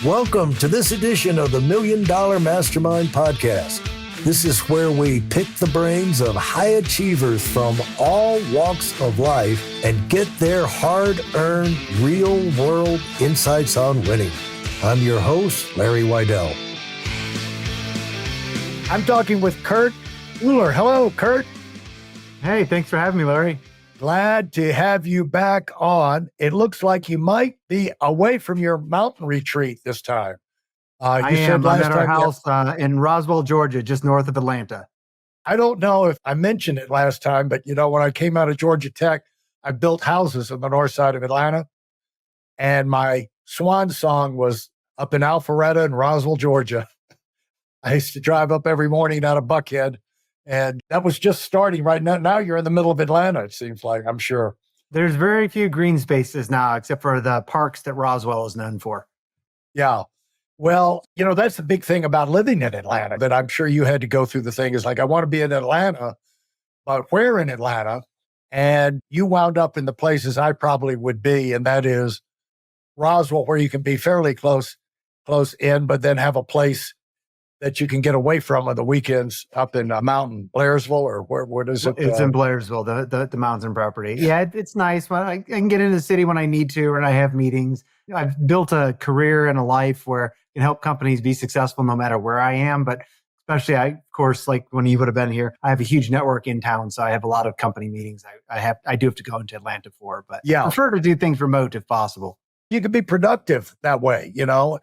Welcome to this edition of the Million Dollar Mastermind podcast. This is where we pick the brains of high achievers from all walks of life and get their hard-earned, real-world insights on winning. I'm your host, Larry Weidel. I'm talking with Kurt Uhlir. Hello, Kurt. Hey, thanks for having me, Larry. Glad to have you back on. It looks like you might be away from your mountain retreat this time. I am. I'm at our house in Roswell, Georgia, just north of Atlanta. I don't know if I mentioned it last time, but when I came out of Georgia Tech, I built houses on the north side of Atlanta. And my swan song was up in Alpharetta and Roswell, Georgia. I used to drive up every morning out of Buckhead. And that was just starting right now. Now you're in the middle of Atlanta, it seems like, I'm sure. There's very few green spaces now, except for the parks that Roswell is known for. Yeah. Well, that's the big thing about living in Atlanta that I'm sure you had to go through. The thing is like, I want to be in Atlanta, but where in Atlanta? And you wound up in the places I probably would be. And that is Roswell, where you can be fairly close in, but then have a place that you can get away from on the weekends up in mountain Blairsville, or what is it? It's in Blairsville, the mountain property. Yeah, it's nice. Well, I can get into the city when I need to, and I have meetings. I've built a career and a life where I can help companies be successful no matter where I am. But especially, of course, like when you would have been here, I have a huge network in town, so I have a lot of company meetings. I do have to go into Atlanta for, but I prefer to do things remote if possible. You could be productive that way,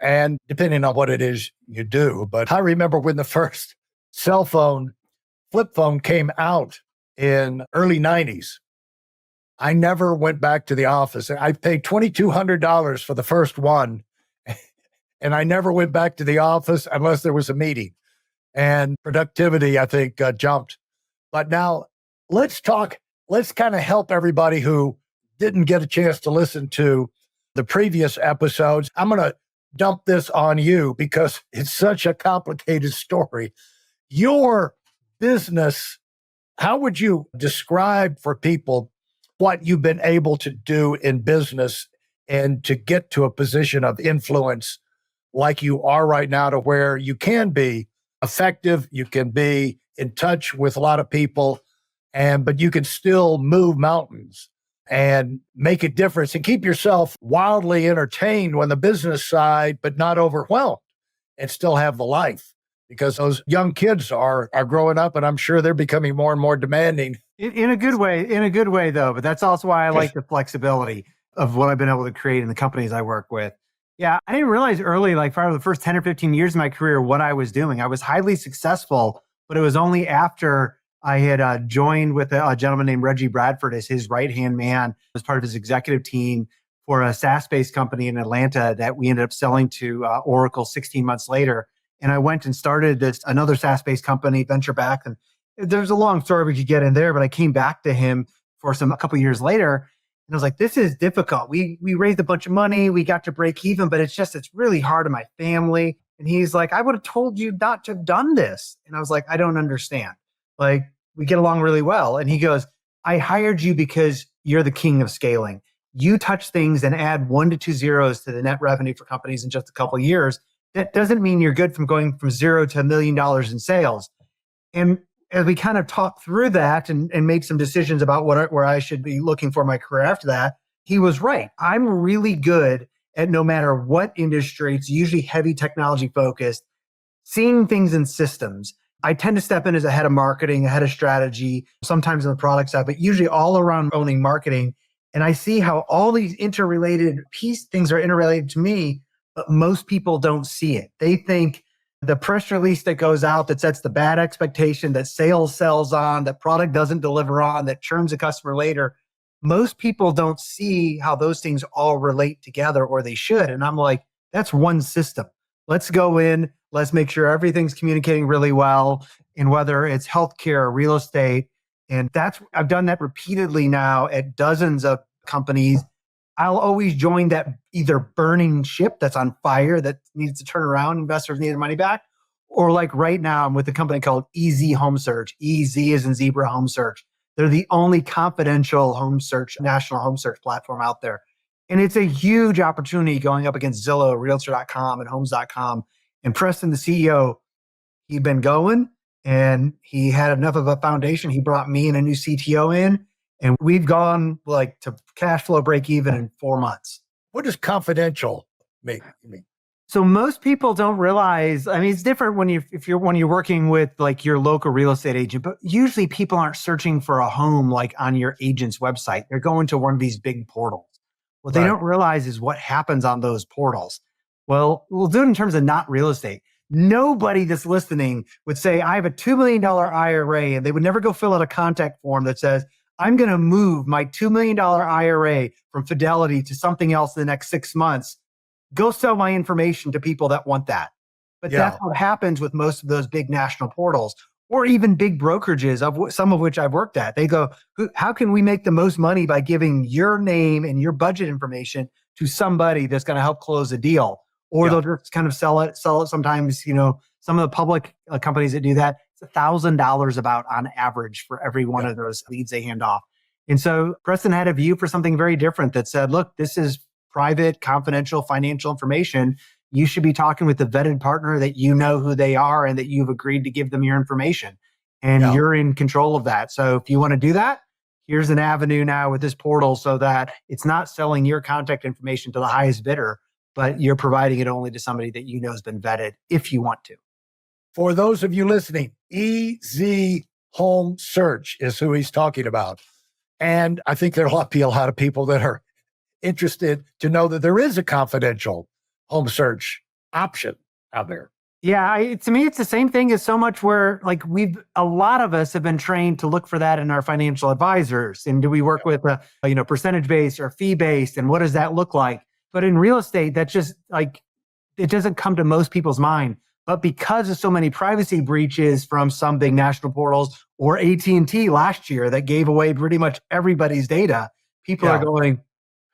and depending on what it is you do. But I remember when the first cell phone, flip phone came out in early 90s. I never went back to the office. I paid $2,200 for the first one, and I never went back to the office unless there was a meeting. And productivity, I think, jumped. But now let's kind of help everybody who didn't get a chance to listen to the previous episodes. I'm going to dump this on you because it's such a complicated story. Your business, how would you describe for people what you've been able to do in business and to get to a position of influence like you are right now, to where you can be effective, you can be in touch with a lot of people, but you can still move mountains and make a difference and keep yourself wildly entertained on the business side, but not overwhelmed, and still have the life? Because those young kids are growing up, and I'm sure they're becoming more and more demanding. In a good way, though. But that's also why I like the flexibility of what I've been able to create in the companies I work with. Yeah, I didn't realize early, like for the first 10 or 15 years of my career, what I was doing. I was highly successful, but it was only after I had joined with a gentleman named Reggie Bradford as his right-hand man, as part of his executive team for a SaaS-based company in Atlanta that we ended up selling to Oracle 16 months later. And I went and started another SaaS-based company, venture back. And there's a long story we could get in there, but I came back to him for a couple of years later. And I was like, this is difficult. We raised a bunch of money. We got to break even, but it's really hard on my family. And he's like, I would have told you not to have done this. And I was like, I don't understand. Like, we get along really well. And he goes, I hired you because you're the king of scaling. You touch things and add 1 to 2 zeros to the net revenue for companies in just a couple of years. That doesn't mean you're good from going from zero to $1 million in sales. And as we kind of talked through that and made some decisions about where I should be looking for my career after that, he was right. I'm really good at, no matter what industry, it's usually heavy technology focused, seeing things in systems. I tend to step in as a head of marketing, a head of strategy, sometimes on the product side, but usually all around owning marketing. And I see how all these interrelated things are interrelated to me, but most people don't see it. They think the press release that goes out that sets the bad expectation, that sales sells on, that product doesn't deliver on, that churns a customer later. Most people don't see how those things all relate together, or they should. And I'm like, that's one system. Let's go in, let's make sure everything's communicating really well. And whether it's healthcare or real estate, and I've done that repeatedly now at dozens of companies. I'll always join that either burning ship that's on fire that needs to turn around, investors need their money back, or like right now I'm with a company called EZ Home Search. EZ is in Zebra Home Search. They're the only confidential home search, national home search platform out there. And it's a huge opportunity going up against Zillow, Realtor.com, and Homes.com. And Preston, the CEO, he'd been going and he had enough of a foundation. He brought me and a new CTO in, and we've gone like to cash flow break even in 4 months. What does confidential mean? So most people don't realize, I mean, it's different when you're working with like your local real estate agent, but usually people aren't searching for a home like on your agent's website. They're going to one of these big portals. What they don't realize is what happens on those portals. Well, we'll do it in terms of not real estate. Nobody that's listening would say, I have a $2 million IRA, and they would never go fill out a contact form that says, I'm going to move my $2 million IRA from Fidelity to something else in the next 6 months. Go sell my information to people that want that. But that's what happens with most of those big national portals or even big brokerages, some of which I've worked at. They go, how can we make the most money by giving your name and your budget information to somebody that's going to help close a deal? Or they'll just kind of sell it sometimes, some of the public companies that do that, it's $1,000 about on average for every one of those leads they hand off. And so Preston had a view for something very different that said, look, this is private, confidential financial information. You should be talking with the vetted partner that you know who they are and that you've agreed to give them your information. And you're in control of that. So if you want to do that, here's an avenue now with this portal so that it's not selling your contact information to the highest bidder, but you're providing it only to somebody that you know has been vetted if you want to. For those of you listening, EZ Home Search is who he's talking about. And I think there'll be a lot of people that are interested to know that there is a confidential home search option out there. Yeah, to me, it's the same thing as so much where like a lot of us have been trained to look for that in our financial advisors. And do we work with a percentage based or fee based? And what does that look like? But in real estate, that just like, it doesn't come to most people's mind. But because of so many privacy breaches from some big national portals or AT&T last year that gave away pretty much everybody's data, people are going,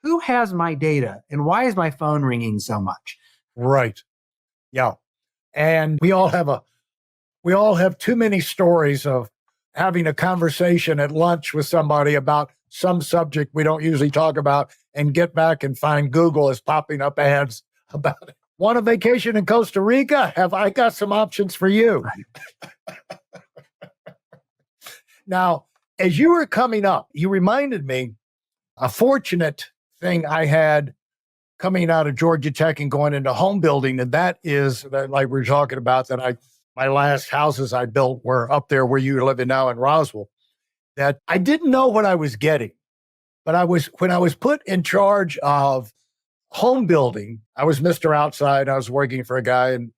who has my data and why is my phone ringing so much? Right. Yeah. And we all have too many stories of having a conversation at lunch with somebody about some subject we don't usually talk about and get back and find Google is popping up ads about it. Want a vacation in Costa Rica? Have I got some options for you? Now, as you were coming up, you reminded me a fortunate thing I had coming out of Georgia Tech and going into home building. And that is, like we're talking about, that my last houses I built were up there where you're living now in Roswell, that I didn't know what I was getting. But when I was put in charge of home building, I was Mr. Outside. I was working for a guy and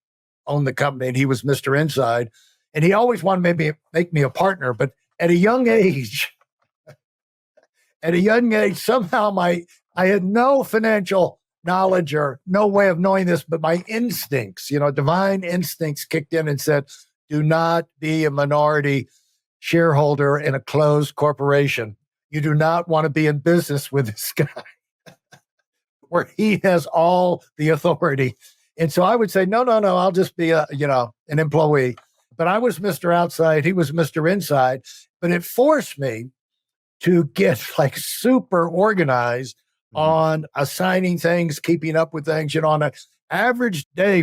owned the company, and he was Mr. Inside. And he always wanted to make me a partner. But at a young age, somehow I had no financial knowledge or no way of knowing this, but my instincts, divine instincts kicked in and said, do not be a minority shareholder in a closed corporation. You do not want to be in business with this guy where he has all the authority. And so I would say, no, I'll just be an employee. But I was Mr. Outside. He was Mr. Inside. But it forced me to get like super organized on assigning things, keeping up with things. On an average day,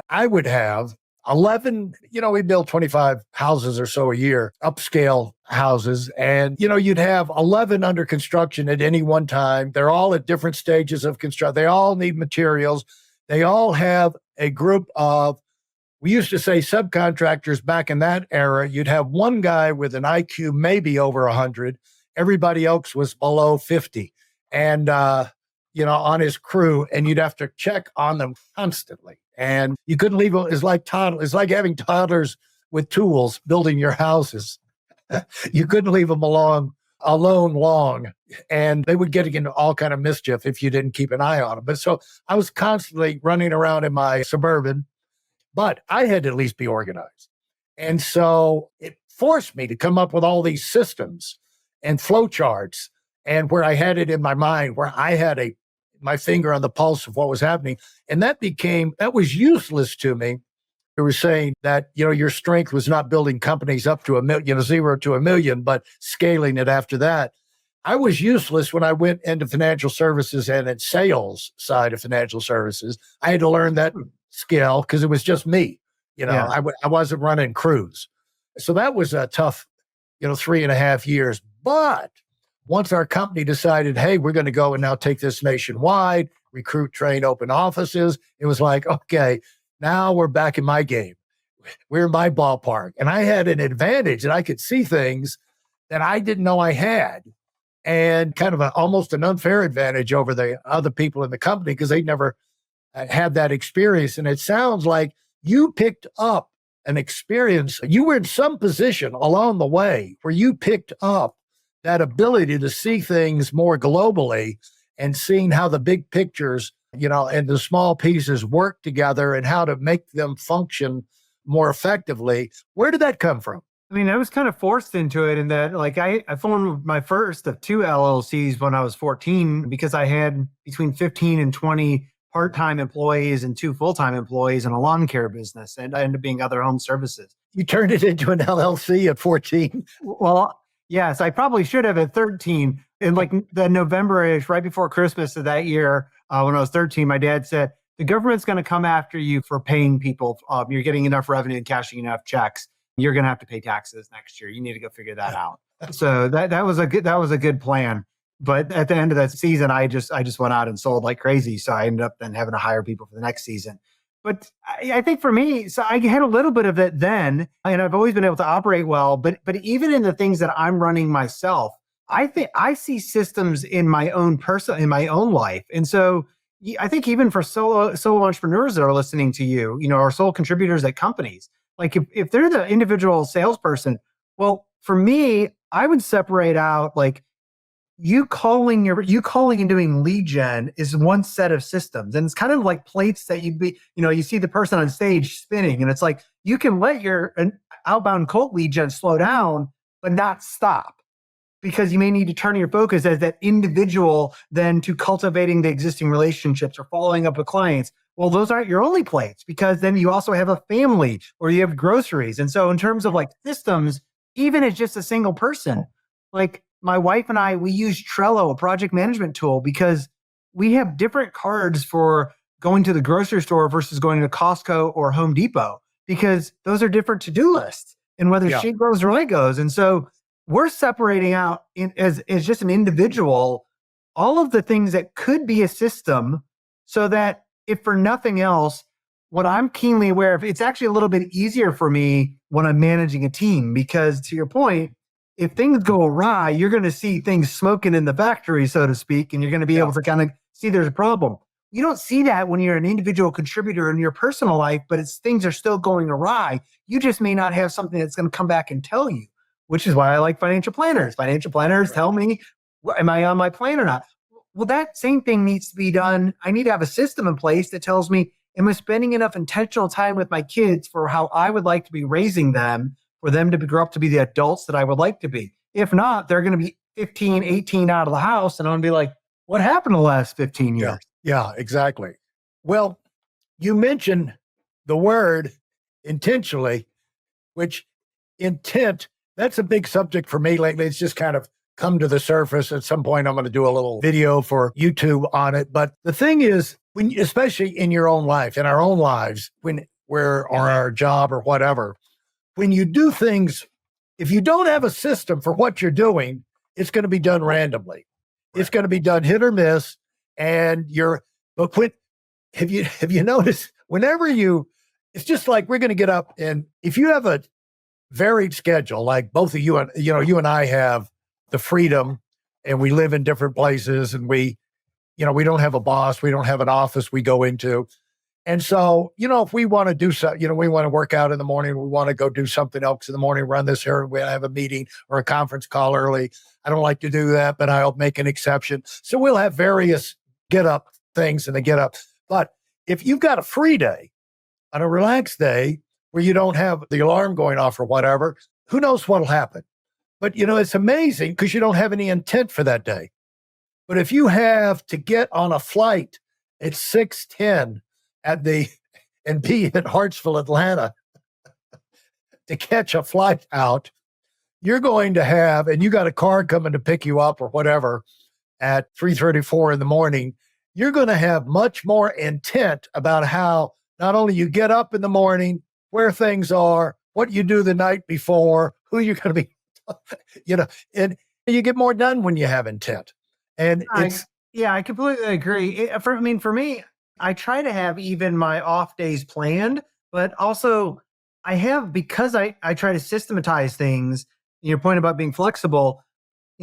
I would have 11, we build 25 houses or so a year, upscale houses. And, you'd have 11 under construction at any one time. They're all at different stages of construction. They all need materials. They all have a group of, we used to say subcontractors back in that era. You'd have one guy with an IQ maybe over 100. Everybody else was below 50. And, on his crew, and you'd have to check on them constantly. And you couldn't leave them. It's like having toddlers with tools building your houses. You couldn't leave them alone long, and they would get into all kind of mischief if you didn't keep an eye on them. But so I was constantly running around in my Suburban, but I had to at least be organized. And so it forced me to come up with all these systems and flow charts, and where I had it in my mind, where I had my finger on the pulse of what was happening. And that was useless to me. They were saying that, your strength was not building companies up to 1 million, 0 to 1 million, but scaling it after that. I was useless when I went into financial services and in sales side of financial services. I had to learn that skill because it was just me. Yeah. I wasn't running crews. So that was a tough, 3.5 years. But once our company decided, hey, we're going to go and now take this nationwide, recruit, train, open offices, it was like, okay, now we're back in my game. We're in my ballpark. And I had an advantage and I could see things that I didn't know I had, and kind of almost an unfair advantage over the other people in the company because they never had that experience. And it sounds like you picked up an experience. You were in some position along the way where you picked up that ability to see things more globally and seeing how the big pictures, and the small pieces work together and how to make them function more effectively. Where did that come from? I mean, I was kind of forced into it in that, like, I formed my first of two LLCs when I was 14 because I had between 15 and 20 part-time employees and two full-time employees in a lawn care business, and I ended up being other home services. You turned it into an LLC at 14. Well, yes, I probably should have at 13. In like the November-ish, right before Christmas of that year, when I was 13, my dad said, the government's going to come after you for paying people. You're getting enough revenue and cashing enough checks. You're going to have to pay taxes next year. You need to go figure that out. So that was a good plan. But at the end of that season, I just went out and sold like crazy. So I ended up then having to hire people for the next season. But I think for me, so I had a little bit of it then, and I've always been able to operate well. But even in the things that I'm running myself, I think I see systems in my own life. And so I think even for solo entrepreneurs that are listening to you, or sole contributors at companies, like if they're the individual salesperson, well, for me, I would separate out like you calling and doing lead gen is one set of systems. And it's kind of like plates that you see the person on stage spinning, and it's like you can let your outbound cold lead gen slow down, but not stop, because you may need to turn your focus as that individual then to cultivating the existing relationships or following up with clients. Well, those aren't your only plates, because then you also have a family or you have groceries. And so in terms of like systems, even as just a single person, like my wife and I, we use Trello, a project management tool, because we have different cards for going to the grocery store versus going to Costco or Home Depot, because those are different to-do lists, and whether she goes or I goes. And so we're separating out as just an individual all of the things that could be a system, so that if for nothing else, what I'm keenly aware of, it's actually a little bit easier for me when I'm managing a team, because to your point, if things go awry, you're going to see things smoking in the factory, so to speak, and you're going to be able to kind of see there's a problem. You don't see that when you're an individual contributor in your personal life, but things are still going awry. You just may not have something that's going to come back and tell you, which is why I like financial planners. Financial planners tell me, am I on my plan or not? Well, that same thing needs to be done. I need to have a system in place that tells me, am I spending enough intentional time with my kids for how I would like to be raising them, for them to grow up to be the adults that I would like to be? If not, they're going to be 15, 18 out of the house, and I'm going to be like, what happened the last 15 years? Yeah, exactly. Well, you mentioned the word intentionally, which intent, that's a big subject for me lately. It's just kind of come to the surface. At some point, I'm going to do a little video for YouTube on it. But the thing is, especially in your own life, in our own lives, when we're on our job or whatever, when you do things, if you don't have a system for what you're doing, it's going to be done randomly. Right. It's going to be done hit or miss. And have you noticed whenever it's just like we're going to get up, and if you have a varied schedule, like both of you and, you and I have the freedom, and we live in different places, and we don't have a boss, we don't have an office we go into. And so, if we want to do something, we want to work out in the morning, we want to go do something else in the morning, run this here, we have a meeting or a conference call early. I don't like to do that, but I'll make an exception. So we'll have various get up things and the get up. But if you've got a free day, on a relaxed day where you don't have the alarm going off or whatever, who knows what'll happen? But, it's amazing because you don't have any intent for that day. But if you have to get on a flight at 6:10 and be at Hartsville, Atlanta to catch a flight out, you're going to have, and you got a car coming to pick you up or whatever at 3:34 in the morning, you're going to have much more intent about how not only you get up in the morning, where things are, what you do the night before, who you're going to be, you know, and you get more done when you have intent. And I, yeah, I completely agree. For me, I try to have even my off days planned, but also I have, because I try to systematize things. Your point about being flexible,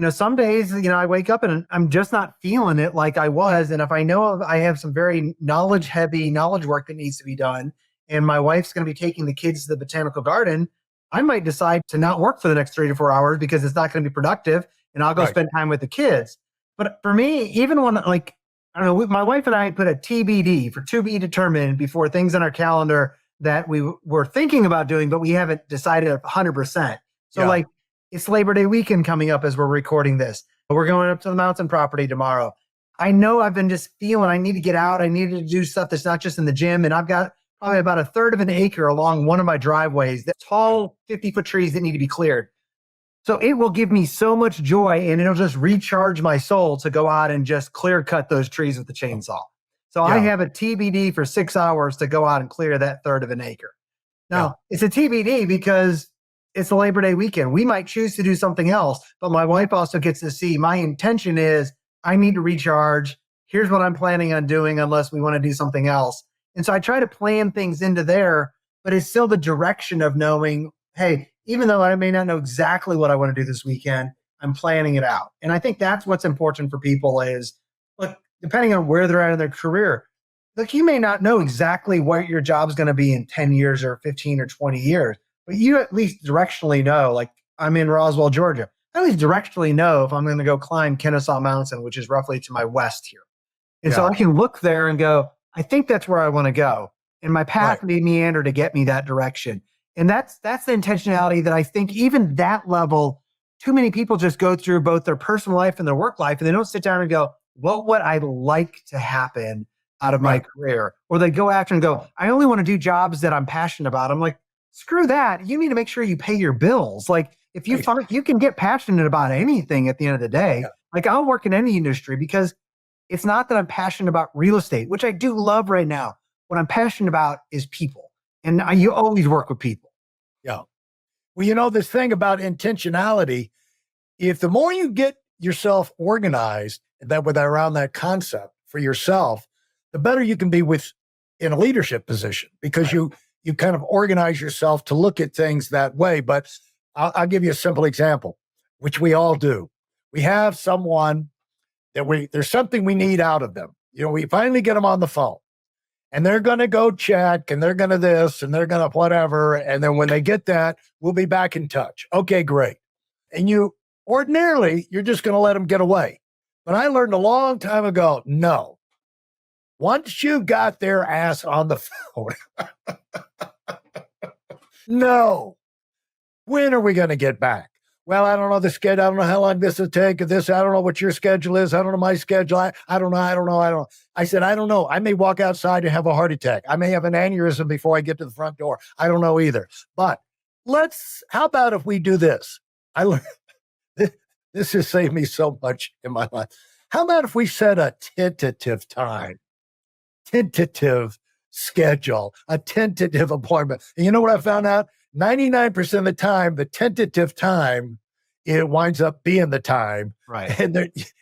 some days, I wake up and I'm just not feeling it like I was. And if I know I have some very heavy knowledge work that needs to be done, and my wife's going to be taking the kids to the botanical garden, I might decide to not work for the next 3 to 4 hours because it's not going to be productive, and I'll go right, spend time with the kids. But for me, even when, like, I don't know, my wife and I put a TBD, for to be determined, before things on our calendar that we were thinking about doing, but we haven't decided 100%. So yeah, like, it's Labor Day weekend coming up as we're recording this. We're going up to the mountain property tomorrow. I know I've been just feeling I need to get out. I need to do stuff that's not just in the gym. And I've got probably about a third of an acre along one of my driveways, that tall 50-foot trees that need to be cleared. So it will give me so much joy, and it'll just recharge my soul to go out and just clear cut those trees with the chainsaw. So I yeah, have a TBD for 6 hours to go out and clear that third of an acre. yeah. Now, it's a TBD because it's the Labor Day weekend. We might choose to do something else, but my wife also gets to see my intention is I need to recharge. Here's what I'm planning on doing unless we want to do something else. And so I try to plan things into there, but it's still the direction of knowing, hey, even though I may not know exactly what I want to do this weekend, I'm planning it out. And I think that's what's important for people is, look, depending on where they're at in their career, look, you may not know exactly what your job's going to be in 10 years or 15 or 20 years, but you at least directionally know, like I'm in Roswell, Georgia. I at least directionally know if I'm going to go climb Kennesaw Mountain, which is roughly to my west here. And so Yeah. I can look there and go, I think that's where I want to go. And my Right. path may meander to get me that direction. And that's the intentionality that I think even that level, too many people just go through both their personal life and their work life, and they don't sit down and go, what would I like to happen out of my Right. career? Or they go after and go, I only want to do jobs that I'm passionate about. I'm like, screw that. You need to make sure you pay your bills. Like, if you Right. find you can get passionate about anything at the end of the day, Yeah. like I'll work in any industry, because it's not that I'm passionate about real estate, which I do love right now. What I'm passionate about is people. And you always work with people. Yeah. Well, this thing about intentionality, if the more you get yourself organized around that concept for yourself, the better you can be in a leadership position, because Right. you kind of organize yourself to look at things that way. But I'll give you a simple example, which we all do. We have someone there's something we need out of them. We finally get them on the phone, and they're going to go check, and they're going to this, and they're going to whatever. And then when they get that, we'll be back in touch. Okay, great. And ordinarily, you're just going to let them get away. But I learned a long time ago, no. Once you got their ass on the phone, no. When are we going to get back? Well, I don't know the schedule. I don't know how long this will take. I don't know what your schedule is. I don't know my schedule. I don't know. I don't know. I said, I don't know. I may walk outside and have a heart attack. I may have an aneurysm before I get to the front door. I don't know either. But how about if we do this? I learned this has saved me so much in my life. How about if we set a tentative time, tentative schedule, a tentative appointment? And you know what I found out? 99% of the time, the tentative time, it winds up being the time, Right.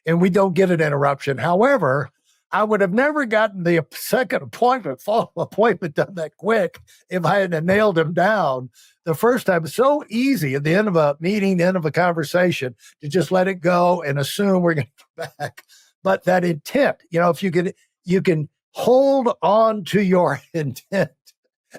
and we don't get an interruption. However, I would have never gotten the second follow-up appointment done that quick if I hadn't nailed him down the first time. It's so easy at the end of a meeting, the end of a conversation, to just let it go and assume we're going to come back. But that intent, if you can hold on to your intent,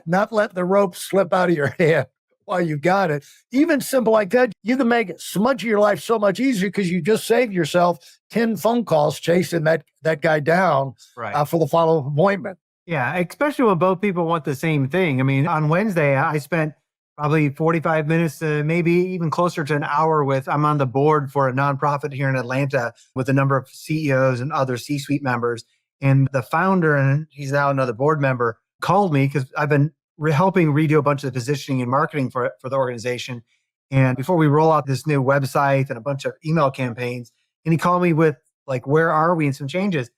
not let the rope slip out of your hand while you got it. Even simple like that, you can make much of your life so much easier, because you just saved yourself 10 phone calls chasing that guy down Right. for the follow-up appointment. Yeah, especially when both people want the same thing. I mean, on Wednesday, I spent probably 45 minutes to maybe even closer to an hour I'm on the board for a nonprofit here in Atlanta with a number of CEOs and other C-suite members. And the founder, and he's now another board member, called me because I've been helping redo a bunch of the positioning and marketing for the organization. And before we roll out this new website and a bunch of email campaigns, and he called me with like, where are we and some changes.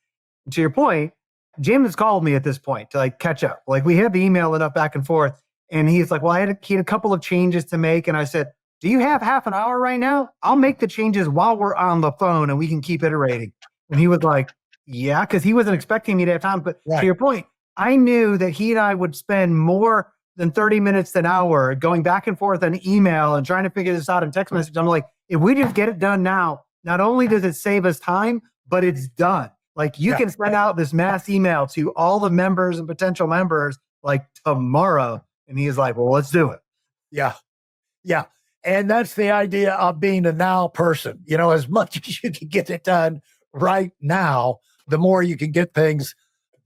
And to your point, Jim has called me at this point to like catch up. Like we had the email enough back and forth. And he's like, well, he had a couple of changes to make. And I said, do you have half an hour right now? I'll make the changes while we're on the phone and we can keep iterating. And he was like, yeah, because he wasn't expecting me to have time. But to your point, I knew that he and I would spend more than 30 minutes an hour going back and forth on email and trying to figure this out in text message. I'm like, if we just get it done now, not only does it save us time, but it's done. Like you can send out this mass email to all the members and potential members like tomorrow. And he's like, well, let's do it. Yeah. Yeah. And that's the idea of being a now person. You know, as much as you can get it done right now, the more you can get things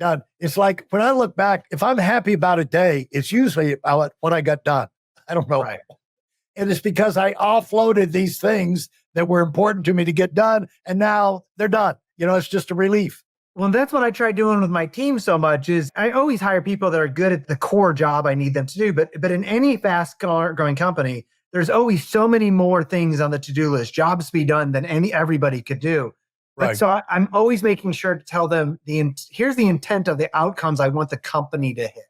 done. It's like when I look back, if I'm happy about a day, it's usually about what I got done. I don't know. Right. And it's because I offloaded these things that were important to me to get done. And now they're done. You know, it's just a relief. Well, that's what I try doing with my team so much is I always hire people that are good at the core job I need them to do. But in any fast growing company, there's always so many more things on the to-do list, jobs to be done than everybody could do. But Right. so I'm always making sure to tell them here's the intent of the outcomes I want the company to hit.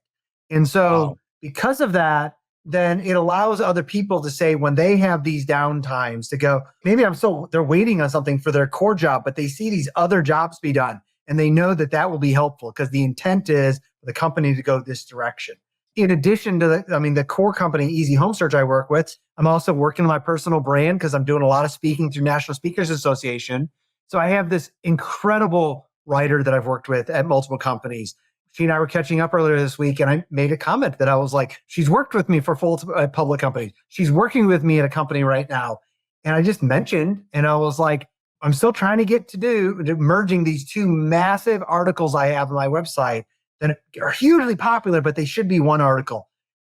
And so because of that, then it allows other people to say when they have these downtimes to go, maybe they're waiting on something for their core job, but they see these other jobs be done and they know that will be helpful because the intent is for the company to go this direction. In addition to the core company, Easy Home Search I work with, I'm also working on my personal brand because I'm doing a lot of speaking through National Speakers Association. So I have this incredible writer that I've worked with at multiple companies. She and I were catching up earlier this week, and I made a comment that I was like, she's worked with me for full public companies. She's working with me at a company right now. And I just mentioned, and I was like, I'm still trying to get to merging these two massive articles I have on my website that are hugely popular, but they should be one article.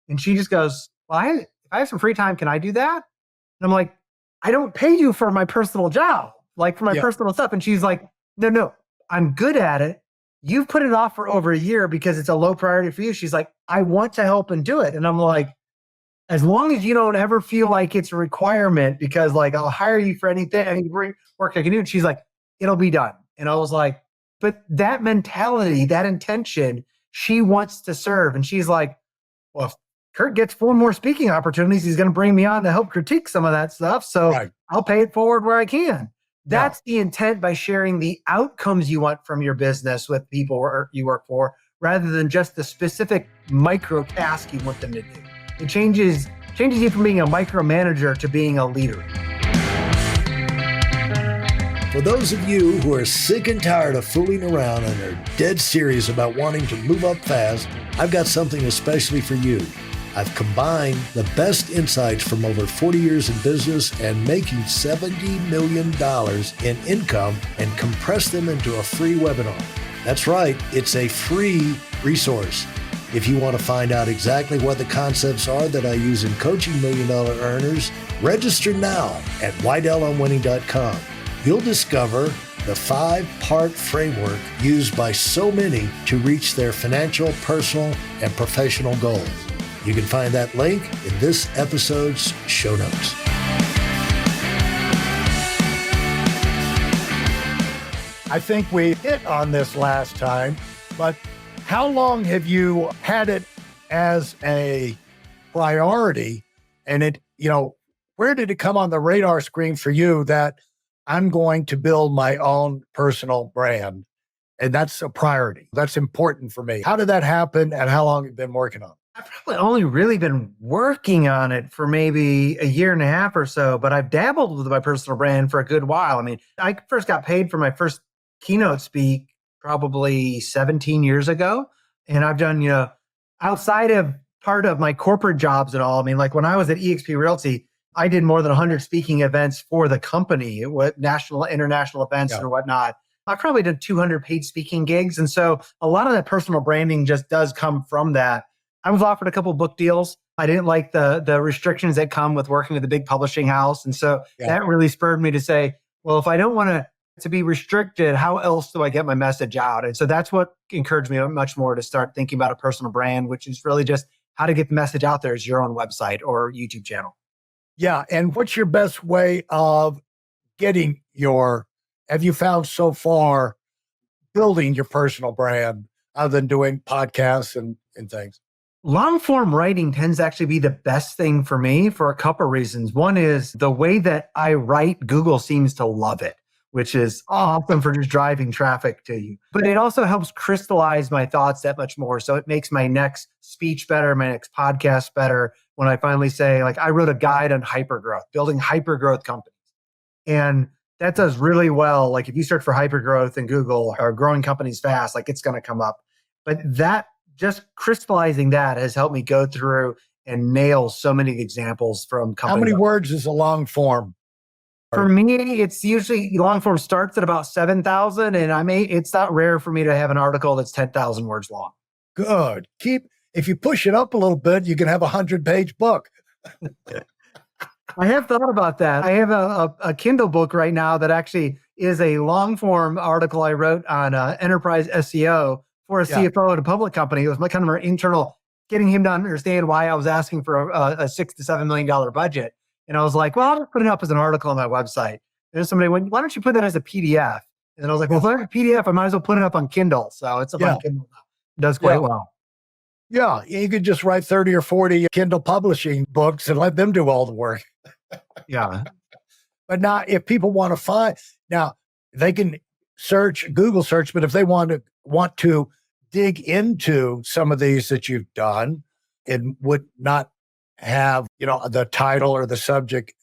And she just goes, well, if I have some free time, can I do that? And I'm like, I don't pay you for my personal job, like for my personal stuff. And she's like, no, I'm good at it. You've put it off for over a year because it's a low priority for you. She's like, I want to help and do it. And I'm like, as long as you don't ever feel like it's a requirement, because like I'll hire you for anything, any work I can do. And she's like, it'll be done. And I was like, but that mentality, that intention, she wants to serve. And she's like, well, if Kurt gets 4 more speaking opportunities, he's going to bring me on to help critique some of that stuff. So I'll pay it forward where I can. That's the intent by sharing the outcomes you want from your business with people you work for, rather than just the specific micro task you want them to do. It changes you from being a micromanager to being a leader. For those of you who are sick and tired of fooling around and are dead serious about wanting to move up fast, I've got something especially for you. I've combined the best insights from over 40 years in business and making $70 million in income and compressed them into a free webinar. That's right, it's a free resource. If you want to find out exactly what the concepts are that I use in coaching $1 million earners, register now at WeidelOnWinning.com. You'll discover the 5-part framework used by so many to reach their financial, personal, and professional goals. You can find that link in this episode's show notes. I think we hit on this last time, but how long have you had it as a priority? And where did it come on the radar screen for you that I'm going to build my own personal brand? And that's a priority. That's important for me. How did that happen and how long have you been working on it? I've probably only really been working on it for maybe a year and a half or so, but I've dabbled with my personal brand for a good while. I mean, I first got paid for my first keynote speak probably 17 years ago. And I've done, outside of part of my corporate jobs and all, I mean, like when I was at eXp Realty, I did more than 100 speaking events for the company, what national, international events and whatnot. I've probably done 200 paid speaking gigs. And so a lot of that personal branding just does come from that. I was offered a couple of book deals. I didn't like the restrictions that come with working with a big publishing house. And so that really spurred me to say, well, if I don't want to be restricted, how else do I get my message out? And so that's what encouraged me much more to start thinking about a personal brand, which is really just how to get the message out there as your own website or YouTube channel. Yeah. And what's your best way of getting have you found so far building your personal brand other than doing podcasts and things? Long form writing tends to actually be the best thing for me for a couple of reasons. One is the way that I write, Google seems to love it, which is awesome for just driving traffic to you. But it also helps crystallize my thoughts that much more. So it makes my next speech better, my next podcast better. When I finally say, like, I wrote a guide on hypergrowth, building hypergrowth companies. And that does really well. Like if you search for hypergrowth in Google or growing companies fast, like it's going to come up. But that just crystallizing that has helped me go through and nail so many examples from companies. How many words is a long form? For me, it's usually long form starts at about 7,000, and it's not rare for me to have an article that's 10,000 words long. Good. If you push it up a little bit, you can have 100-page book. I have thought about that. I have a Kindle book right now that actually is a long form article I wrote on enterprise SEO for a CFO at a public company. It was my kind of our internal, getting him to understand why I was asking for a $6 to $7 million budget. And I was like, well, I'll just put it up as an article on my website. And then somebody went, why don't you put that as a PDF? And then I was like, well, if I have a PDF, I might as well put it up on Kindle. So it's up on Kindle now. It does quite well. Yeah, you could just write 30 or 40 Kindle publishing books and let them do all the work. Yeah. But now if people want to they can Google search, but if they want to dig into some of these that you've done and would not have, the title or the subject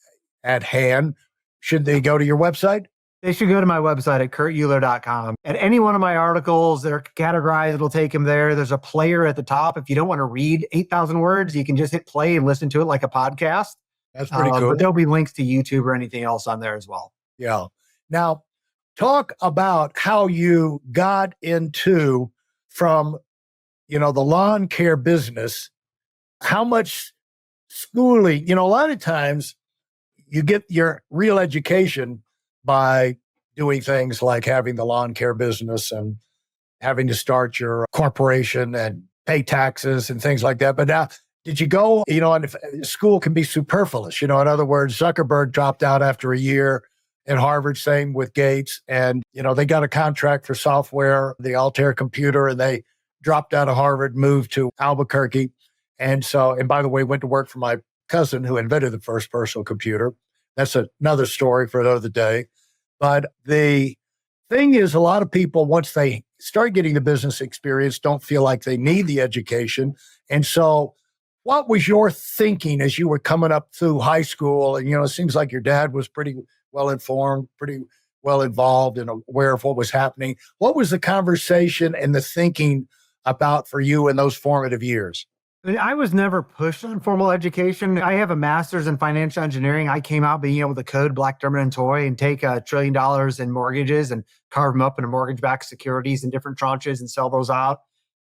at hand, should they go to your website? They should go to my website at kurtuhlir.com. At any one of my articles, they're categorized. It'll take them there. There's a player at the top. If you don't want to read 8,000 words, you can just hit play and listen to it like a podcast. That's pretty cool. But there'll be links to YouTube or anything else on there as well. Yeah. Now, talk about how you got into from, the lawn care business. How much schooling, a lot of times you get your real education by doing things like having the lawn care business and having to start your corporation and pay taxes and things like that. But now, did you go, and if school can be superfluous, in other words, Zuckerberg dropped out after a year at Harvard, same with Gates. And, they got a contract for software, the Altair computer, and they dropped out of Harvard, moved to Albuquerque. And by the way, went to work for my cousin who invented the first personal computer. That's another story for another day. But the thing is, a lot of people, once they start getting the business experience, don't feel like they need the education. And so what was your thinking as you were coming up through high school? And, it seems like your dad was pretty well informed, pretty well involved and aware of what was happening. What was the conversation and the thinking about for you in those formative years? I was never pushed on formal education. I have a master's in financial engineering. I came out being able to code Black Diamond and Toy and take $1 trillion in mortgages and carve them up into mortgage-backed securities in different tranches and sell those out.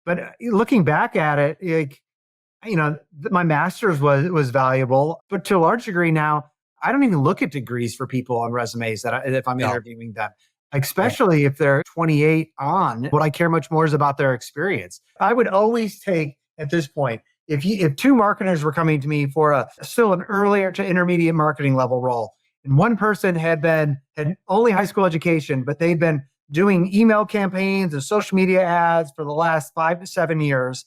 But looking back at it, my master's was valuable, but to a large degree now, I don't even look at degrees for people on resumes if I'm interviewing them, especially if they're 28 on. What I care much more is about their experience. I would always take, at this point, if two marketers were coming to me for still an earlier to intermediate marketing level role, and one person had only high school education, but they'd been doing email campaigns and social media ads for the last 5 to 7 years,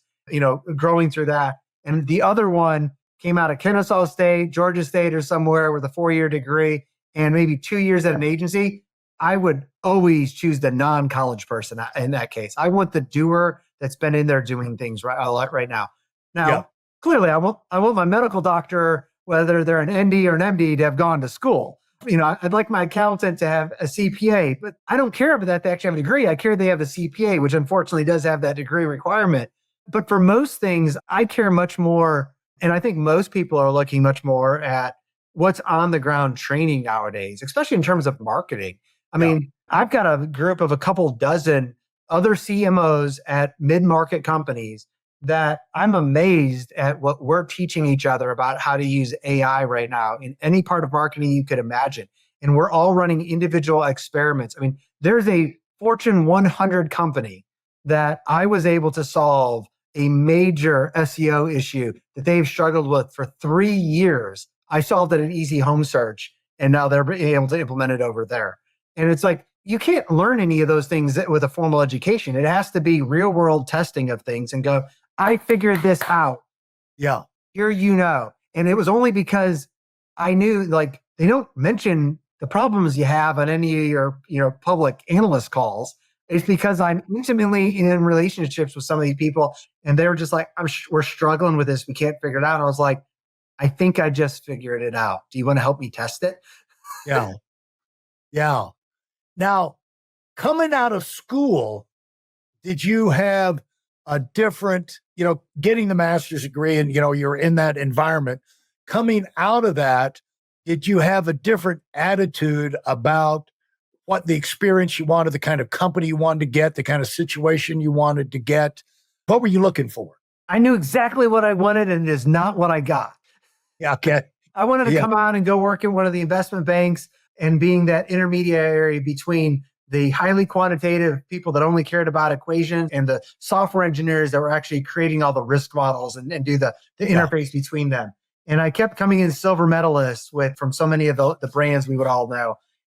growing through that. And the other one came out of Kennesaw State, Georgia State, or somewhere with a 4-year degree and maybe 2 years at an agency. I would always choose the non-college person in that case. I want the doer that's been in there doing things right now. Now, clearly, I want my medical doctor, whether they're an ND or an MD, to have gone to school. I'd like my accountant to have a CPA, but I don't care about that they actually have a degree. I care they have the CPA, which unfortunately does have that degree requirement. But for most things, I care much more, and I think most people are looking much more at what's on the ground training nowadays, especially in terms of marketing. I mean, I've got a group of a couple dozen other CMOs at mid-market companies that I'm amazed at what we're teaching each other about how to use AI right now in any part of marketing you could imagine. And we're all running individual experiments. I mean, there's a Fortune 100 company that I was able to solve a major SEO issue that they've struggled with for 3 years I solved it an easy home search, and now they're able to implement it over there. And it's like, you can't learn any of those things with a formal education. It has to be real world testing of things and go, I figured this out. Yeah. Here, and it was only because I knew, like, they don't mention the problems you have on any of your public analyst calls. It's because I'm intimately in relationships with some of these people, and they were just like, we're struggling with this, we can't figure it out. And I was like, I think I just figured it out, do you want to help me test it? Yeah. Yeah. Now, coming out of school, did you have a different, getting the master's degree and, you're in that environment? Coming out of that, did you have a different attitude about what the experience you wanted, the kind of company you wanted to get, the kind of situation you wanted to get? What were you looking for? I knew exactly what I wanted, and it is not what I got. Yeah, okay. I wanted to come out and go work in one of the investment banks and being that intermediary between the highly quantitative people that only cared about equations and the software engineers that were actually creating all the risk models and do the interface between them. And I kept coming in silver medalists from so many of the brands we would all know.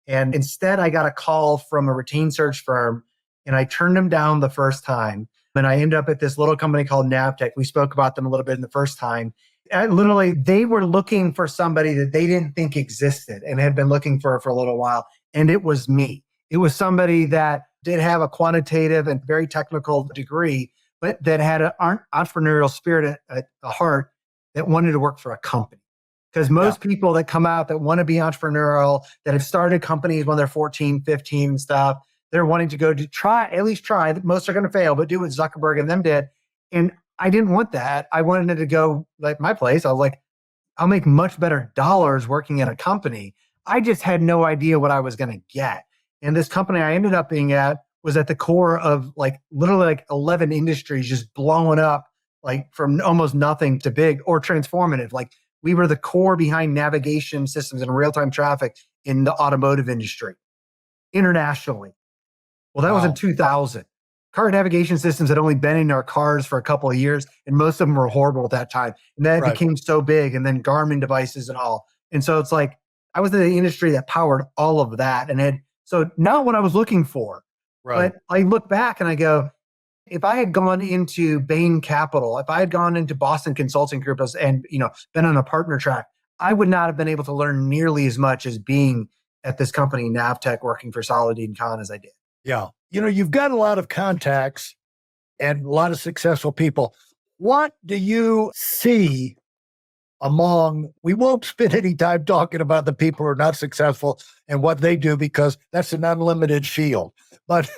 And instead, I got a call from a retained search firm, and I turned them down the first time. And I ended up at this little company called Navtech. We spoke about them a little bit in the first time. They were looking for somebody that they didn't think existed and had been looking for a little while. And it was me. It was somebody that did have a quantitative and very technical degree, but that had an entrepreneurial spirit at the heart, that wanted to work for a company. Because most people that come out that want to be entrepreneurial, that have started companies when they're 14, 15 and stuff, they're wanting to go to at least try. Most are going to fail, but do what Zuckerberg and them did. And I didn't want that. I wanted to go like my place. I was like, I'll make much better dollars working at a company. I just had no idea what I was going to get. And this company I ended up being at was at the core of literally 11 industries just blowing up, like from almost nothing to big or transformative. Like, we were the core behind navigation systems and real-time traffic in the automotive industry internationally. Well, that was in 2000. Car navigation systems had only been in our cars for a couple of years, and most of them were horrible at that time. And then it became so big, and then Garmin devices and all. And so it's like, I was in the industry that powered all of that. And so not what I was looking for. Right. But I look back and I go, if I had gone into Bain Capital, if I had gone into Boston Consulting Group and been on a partner track, I would not have been able to learn nearly as much as being at this company, Navtech, working for Saladin Khan as I did. Yeah. You've got a lot of contacts and a lot of successful people. What do you see we won't spend any time talking about the people who are not successful and what they do, because that's an unlimited field. But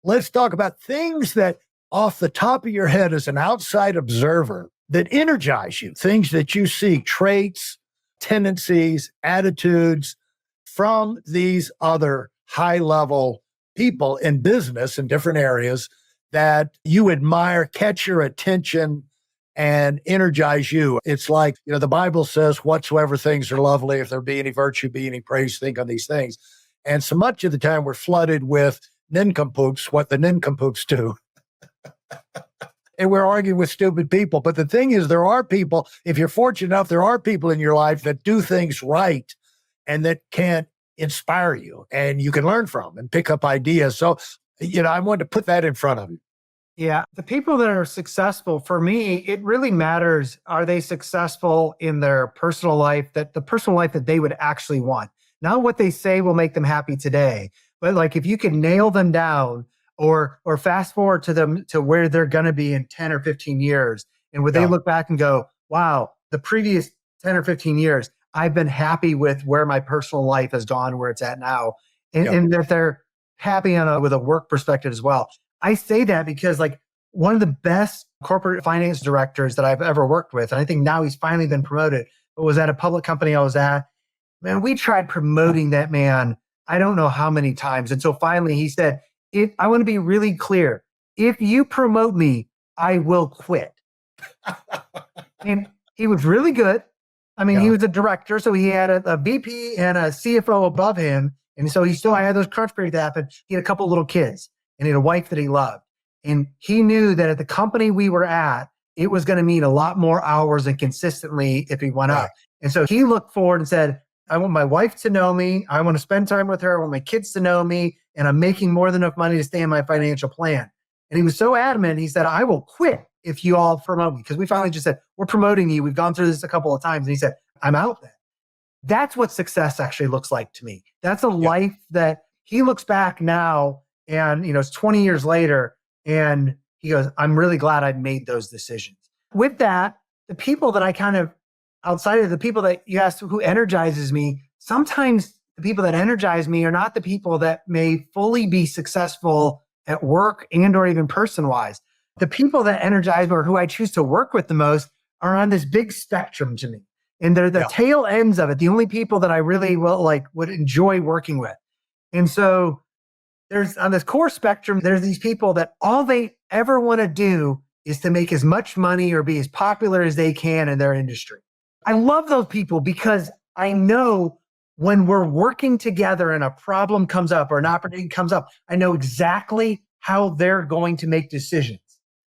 let's talk about things that off the top of your head as an outside observer that energize you, things that you see, traits, tendencies, attitudes from these other high-level people in business in different areas that you admire, catch your attention, and energize you. It's like, the Bible says, whatsoever things are lovely, if there be any virtue, be any praise, think on these things. And so much of the time we're flooded with nincompoops, what the nincompoops do. And we're arguing with stupid people. But the thing is, there are people, if you're fortunate enough, there are people in your life that do things right and that can inspire you and you can learn from and pick up ideas. So, I wanted to put that in front of you. Yeah. The people that are successful, for me, it really matters. Are they successful in their personal life, the personal life that they would actually want? Not what they say will make them happy today, but like if you can nail them down or fast forward to them to where they're going to be in 10 or 15 years. And would they look back and go, wow, the previous 10 or 15 years, I've been happy with where my personal life has gone, where it's at now. And that they're happy with a work perspective as well. I say that because one of the best corporate finance directors that I've ever worked with, and I think now he's finally been promoted, but was at a public company I was at. Man, we tried promoting that man, I don't know how many times. And so finally he said, I want to be really clear. If you promote me, I will quit. And he was really good. I mean, he was a director, so he had a VP and a CFO above him. And so I had those crunch periods happen. He had a couple little kids and he had a wife that he loved. And he knew that at the company we were at, it was going to mean a lot more hours and consistently if he went up. And so he looked forward and said, I want my wife to know me. I want to spend time with her. I want my kids to know me. And I'm making more than enough money to stay in my financial plan. And he was so adamant. He said, I will quit if you all promote me. Because we finally just said, we're promoting you. We've gone through this a couple of times. And he said, I'm out then. That's what success actually looks like to me. That's a life that he looks back now and, it's 20 years later. And he goes, I'm really glad I made those decisions. With that, the people that I kind of, outside of the people that you asked who energizes me, sometimes the people that energize me are not the people that may fully be successful at work and or even person-wise. The people that energize me or who I choose to work with the most are on this big spectrum to me. And they're the tail ends of it, the only people that I really would enjoy working with. And so there's on this core spectrum, there's these people that all they ever want to do is to make as much money or be as popular as they can in their industry. I love those people because I know when we're working together and a problem comes up or an opportunity comes up, I know exactly how they're going to make decisions.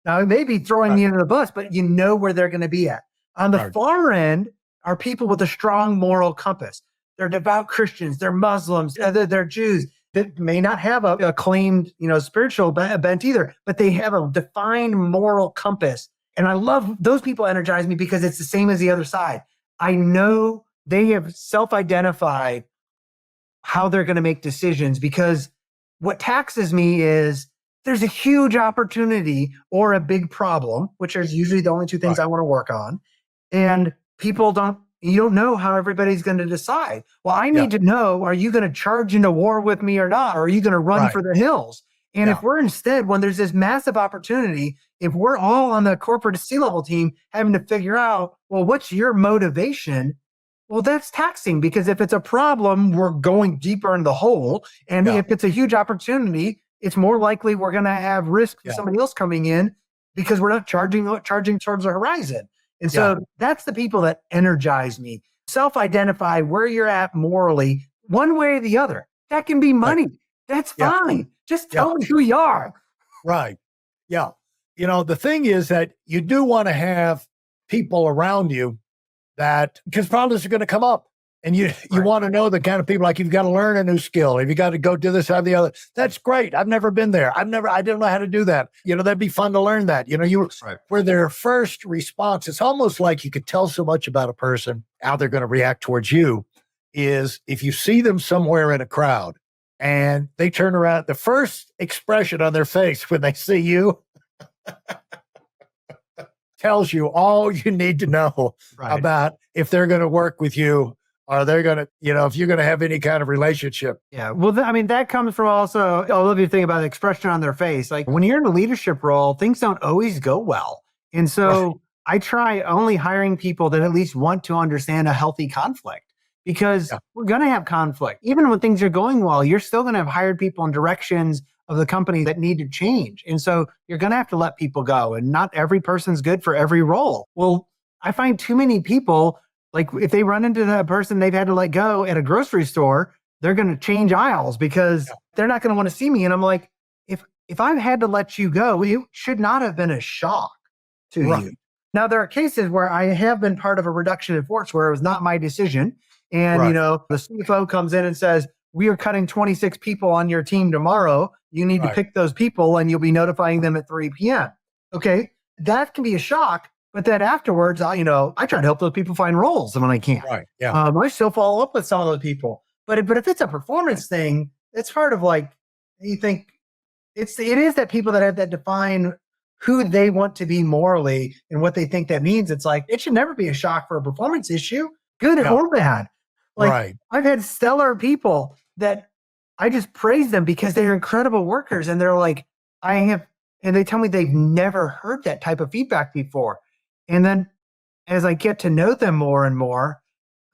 Now, it may be throwing me under the bus, but you know where they're going to be at. On the far end are people with a strong moral compass. They're devout Christians, they're Muslims, they're Jews that may not have a claimed, spiritual bent either, but they have a defined moral compass. And I love those people energize me because it's the same as the other side. I know they have self-identified how they're going to make decisions because what taxes me is there's a huge opportunity or a big problem, which is usually the only two things I want to work on. And you don't know how everybody's going to decide. Well, I need to know, are you going to charge into war with me or not? Or are you going to run for the hills? And if we're instead, when there's this massive opportunity, if we're all on the corporate C-level team having to figure out, well, what's your motivation? Well, that's taxing because if it's a problem, we're going deeper in the hole. And if it's a huge opportunity, it's more likely we're going to have risk for somebody else coming in because we're not charging towards the horizon. And so that's the people that energize me. Self-identify where you're at morally, one way or the other. That can be money. That's fine. Just tell me who you are. Right. Yeah. The thing is that you do want to have people around you because problems are going to come up. And you want to know the kind of people, like you've got to learn a new skill. If you got to go do this or the other, that's great. I've never been there. I didn't know how to do that. That'd be fun to learn that. Where their first response, it's almost like you could tell so much about a person, how they're going to react towards you, is if you see them somewhere in a crowd and they turn around, the first expression on their face when they see you tells you all you need to know about if they're going to work with you. Are they going to, if you're going to have any kind of relationship? Yeah. Well, that comes from also, I love your thing about the expression on their face. Like when you're in a leadership role, things don't always go well. And so I try only hiring people that at least want to understand a healthy conflict because we're going to have conflict. Even when things are going well, you're still going to have hired people in directions of the company that need to change. And so you're going to have to let people go. And not every person's good for every role. Well, I find too many people, like if they run into that person they've had to let go at a grocery store, they're going to change aisles because they're not going to want to see me. And I'm like, if I've had to let you go, it should not have been a shock to you. Now, there are cases where I have been part of a reduction in force where it was not my decision. And, the CFO comes in and says, we are cutting 26 people on your team tomorrow. You need to pick those people and you'll be notifying them at 3 p.m. Okay. That can be a shock. But then afterwards, I try to help those people find roles when I can. Right. Yeah. I still follow up with some of those people. But if it's a performance thing, it's part of you think it is that people that have that define who they want to be morally and what they think that means. It's like, it should never be a shock for a performance issue, good or bad. I've had stellar people that I just praise them because they're incredible workers. And they're like, and they tell me they've never heard that type of feedback before. And then as I get to know them more and more,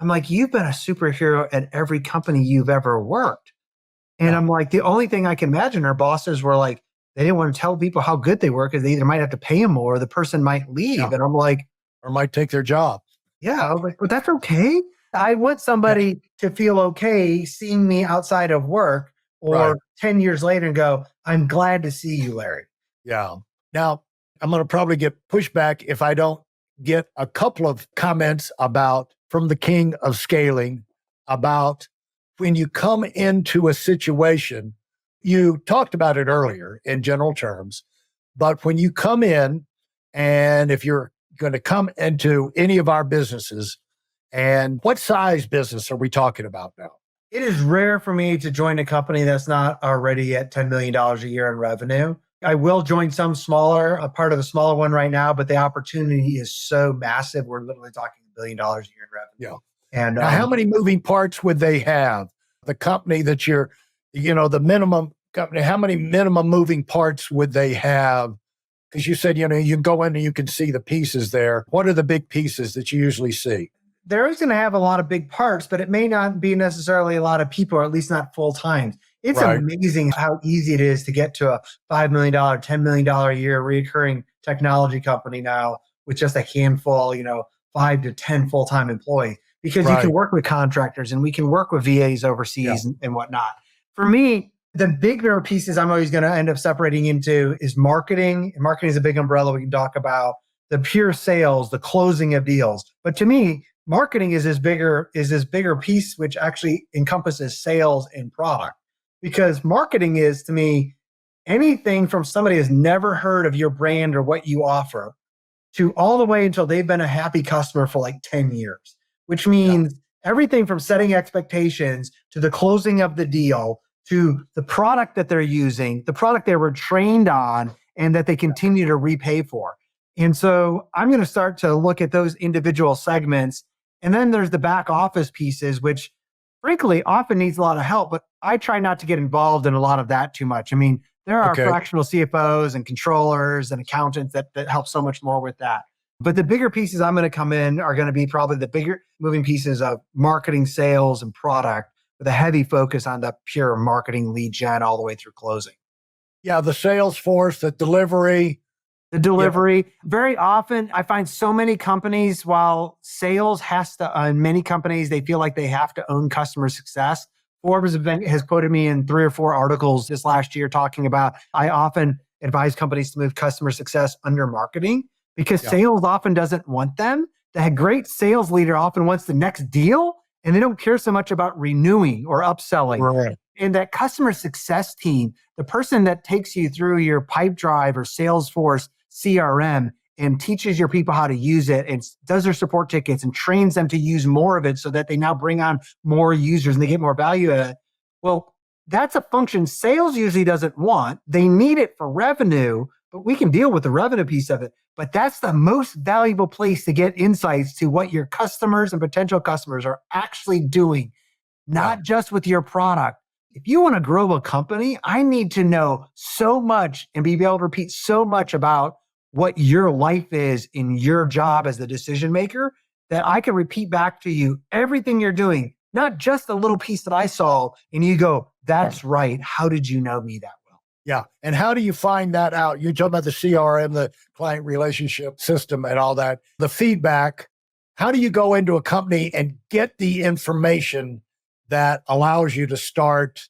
I'm like, you've been a superhero at every company you've ever worked. And I'm like, the only thing I can imagine our bosses were like, they didn't want to tell people how good they were because they either might have to pay them more or the person might leave. Yeah. And I'm like, or might take their job. Yeah. I was like, but that's okay. I want somebody to feel okay seeing me outside of work or 10 years later and go, I'm glad to see you, Larry. Yeah. Now, I'm going to probably get pushback if I don't get a couple of comments about from the king of scaling about when you come into a situation. You talked about it earlier in general terms, but when you come in, and if you're going to come into any of our businesses, and what size business are we talking about now? It is rare for me to join a company that's not already at $10 million a year in revenue. I will join some smaller, a part of a smaller one right now, but the opportunity is so massive. We're literally talking $1 billion a year in revenue. Yeah. And now, how many moving parts would they have? The company that you're, the minimum company, how many minimum moving parts would they have? Because you said, you go in and you can see the pieces there. What are the big pieces that you usually see? They're always going to have a lot of big parts, but it may not be necessarily a lot of people, or at least not full time. It's amazing how easy it is to get to a $5 million, $10 million a year recurring technology company now with just a handful, 5 to 10 full-time employees, because you can work with contractors and we can work with VAs overseas and whatnot. For me, the bigger pieces I'm always going to end up separating into is marketing. And marketing is a big umbrella we can talk about. The pure sales, the closing of deals. But to me, marketing is this bigger piece, which actually encompasses sales and product. Because marketing is, to me, anything from somebody who's never heard of your brand or what you offer to all the way until they've been a happy customer for like 10 years, which means everything from setting expectations to the closing of the deal to the product that they're using, the product they were trained on and that they continue to repay for. And so I'm going to start to look at those individual segments. And then there's the back office pieces, which frankly often needs a lot of help, but I try not to get involved in a lot of that too much. I mean, there are fractional CFOs and controllers and accountants that help so much more with that. But the bigger pieces I'm going to come in are going to be probably the bigger moving pieces of marketing, sales, and product, with a heavy focus on the pure marketing lead gen all the way through closing. Yeah, the sales force, the delivery. Very often, I find so many companies, while sales has to, in many companies, they feel like they have to own customer success. Forbes has quoted me in 3 or 4 articles this last year talking about, I often advise companies to move customer success under marketing because sales often doesn't want them. The great sales leader often wants the next deal, and they don't care so much about renewing or upselling. Right. And that customer success team, the person that takes you through your Pipedrive or Salesforce CRM and teaches your people how to use it and does their support tickets and trains them to use more of it so that they now bring on more users and they get more value at it. Well, that's a function sales usually doesn't want. They need it for revenue, but we can deal with the revenue piece of it. But that's the most valuable place to get insights to what your customers and potential customers are actually doing, not just with your product. If you want to grow a company, I need to know so much and be able to repeat so much about what your life is in your job as the decision maker that I can repeat back to you everything you're doing, not just the little piece that I saw. And you go, that's right. How did you know me that well? Yeah. And how do you find that out? You're talking about the CRM, the client relationship system and all that, the feedback. How do you go into a company and get the information that allows you to start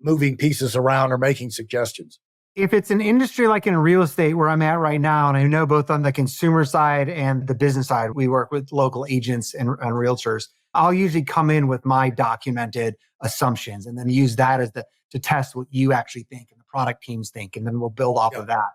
moving pieces around or making suggestions? If it's an industry like in real estate where I'm at right now, and I know both on the consumer side and the business side, we work with local agents and realtors, I'll usually come in with my documented assumptions and then use that as to test what you actually think and the product teams think, and then we'll build off of that.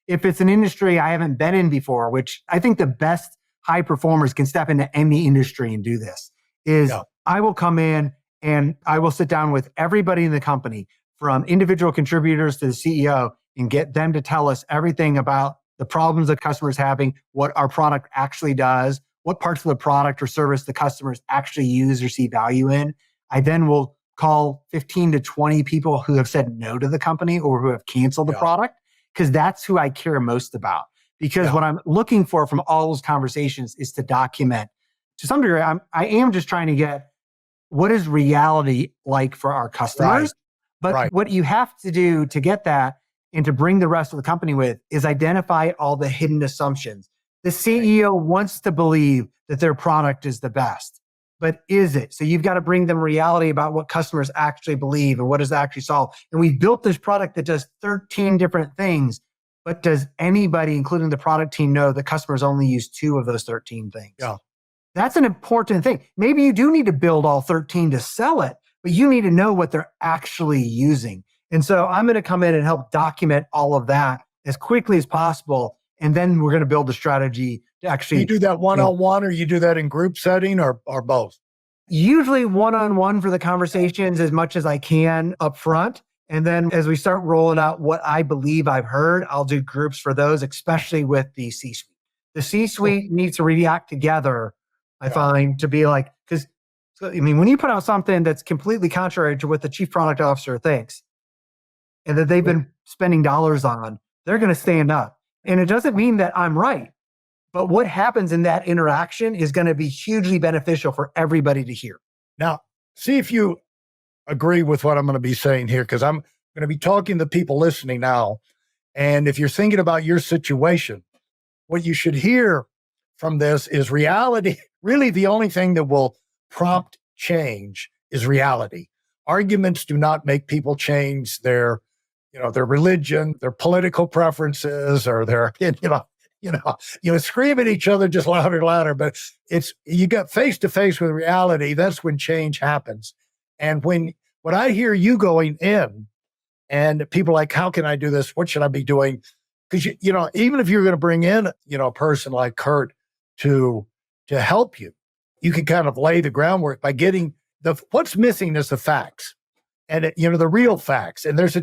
If it's an industry I haven't been in before, which I think the best high performers can step into any industry and do this, is I will come in and I will sit down with everybody in the company, from individual contributors to the CEO, and get them to tell us everything about the problems that customers having, what our product actually does, what parts of the product or service the customers actually use or see value in. I then will call 15 to 20 people who have said no to the company or who have canceled the product, because that's who I care most about. Because what I'm looking for from all those conversations is to document. To some degree, I am just trying to get what is reality like for our customers. But what you have to do to get that and to bring the rest of the company with is identify all the hidden assumptions. The CEO wants to believe that their product is the best, but is it? So you've got to bring them reality about what customers actually believe and what does it actually solve. And we've built this product that does 13 different things, but does anybody, including the product team, know that customers only use 2 of those 13 things? Yeah. That's an important thing. Maybe you do need to build all 13 to sell it, but you need to know what they're actually using. And so I'm going to come in and help document all of that as quickly as possible. And then we're going to build a strategy to actually. You do that one-on-one, or you do that in group setting, or both? Usually one-on-one for the conversations as much as I can up front. And then as we start rolling out what I believe I've heard, I'll do groups for those, especially with the C-suite. The C-suite needs to react together, I find, to be like, because when you put out something that's completely contrary to what the chief product officer thinks and that they've been spending dollars on, they're going to stand up. And it doesn't mean that I'm right, but what happens in that interaction is going to be hugely beneficial for everybody to hear. Now, see if you agree with what I'm going to be saying here, because I'm going to be talking to people listening now. And if you're thinking about your situation, what you should hear from this is reality. Really, the only thing that will prompt change is reality. Arguments do not make people change their religion, their political preferences, or their, scream at each other just louder and louder. But you got face to face with reality. That's when change happens. And when I hear you going in and people are like, how can I do this? What should I be doing? Because, even if you're going to bring in, a person like Kurt to help you, you can kind of lay the groundwork by getting what's missing is the facts and, the real facts. And there's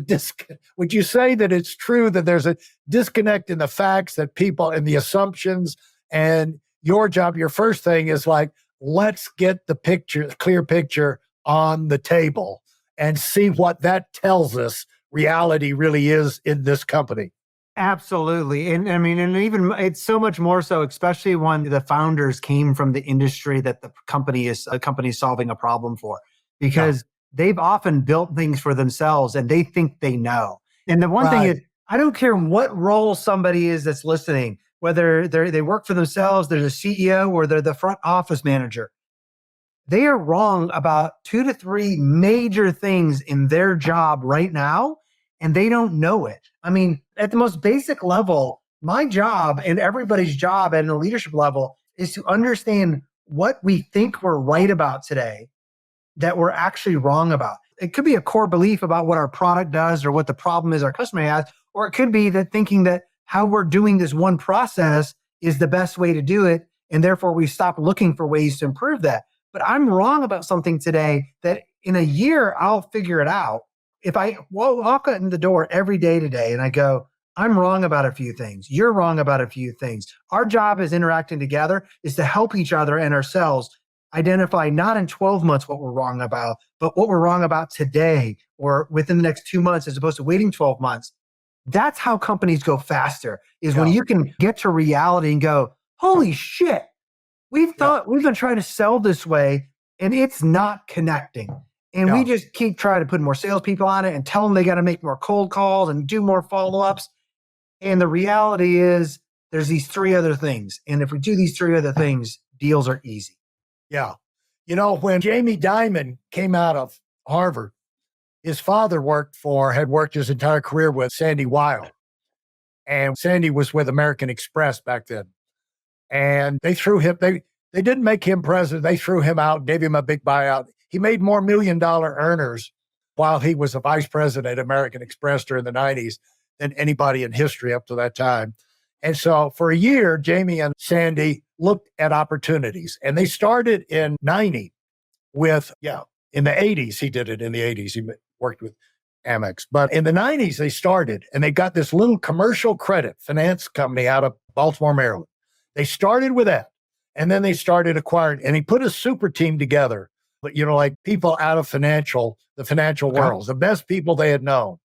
would you say that it's true that there's a disconnect in the facts that people and the assumptions, and your job, your first thing is like, let's get the clear picture on the table and see what that tells us reality really is in this company. Absolutely. And even it's so much more so, especially when the founders came from the industry that the company is solving a problem for, because they've often built things for themselves and they think they know. And the one thing is, I don't care what role somebody is that's listening, whether they work for themselves, they're the CEO, or they're the front office manager. They are wrong about 2 to 3 major things in their job right now, and they don't know it. At the most basic level, my job and everybody's job at a leadership level is to understand what we think we're right about today that we're actually wrong about. It could be a core belief about what our product does or what the problem is our customer has, or it could be that thinking that how we're doing this one process is the best way to do it, and therefore we stop looking for ways to improve that. But I'm wrong about something today that in a year, I'll figure it out. If I walk in the door every day today and I go, I'm wrong about a few things, you're wrong about a few things. Our job as interacting together is to help each other and ourselves identify not in 12 months what we're wrong about, but what we're wrong about today or within the next 2 months, as opposed to waiting 12 months. That's how companies go faster, is when you can get to reality and go, holy shit, we've been trying to sell this way and it's not connecting. And we just keep trying to put more salespeople on it and tell them they got to make more cold calls and do more follow-ups. And the reality is there's these 3 other things. And if we do these 3 other things, deals are easy. Yeah. When Jamie Dimon came out of Harvard, his father had worked his entire career with Sandy Weil. And Sandy was with American Express back then. And they threw him, they didn't make him president. They threw him out, gave him a big buyout. He made more $1 million earners while he was a vice president at American Express during the 90s than anybody in history up to that time. And so for a year, Jamie and Sandy looked at opportunities. And they started in 90 with, in the 80s, he did it in the 80s. He worked with Amex. But in the 90s, they started and they got this little commercial credit finance company out of Baltimore, Maryland. They started with that. And then they started acquiring, and he put a super team together. But, like people out of the financial world, the best people they had known.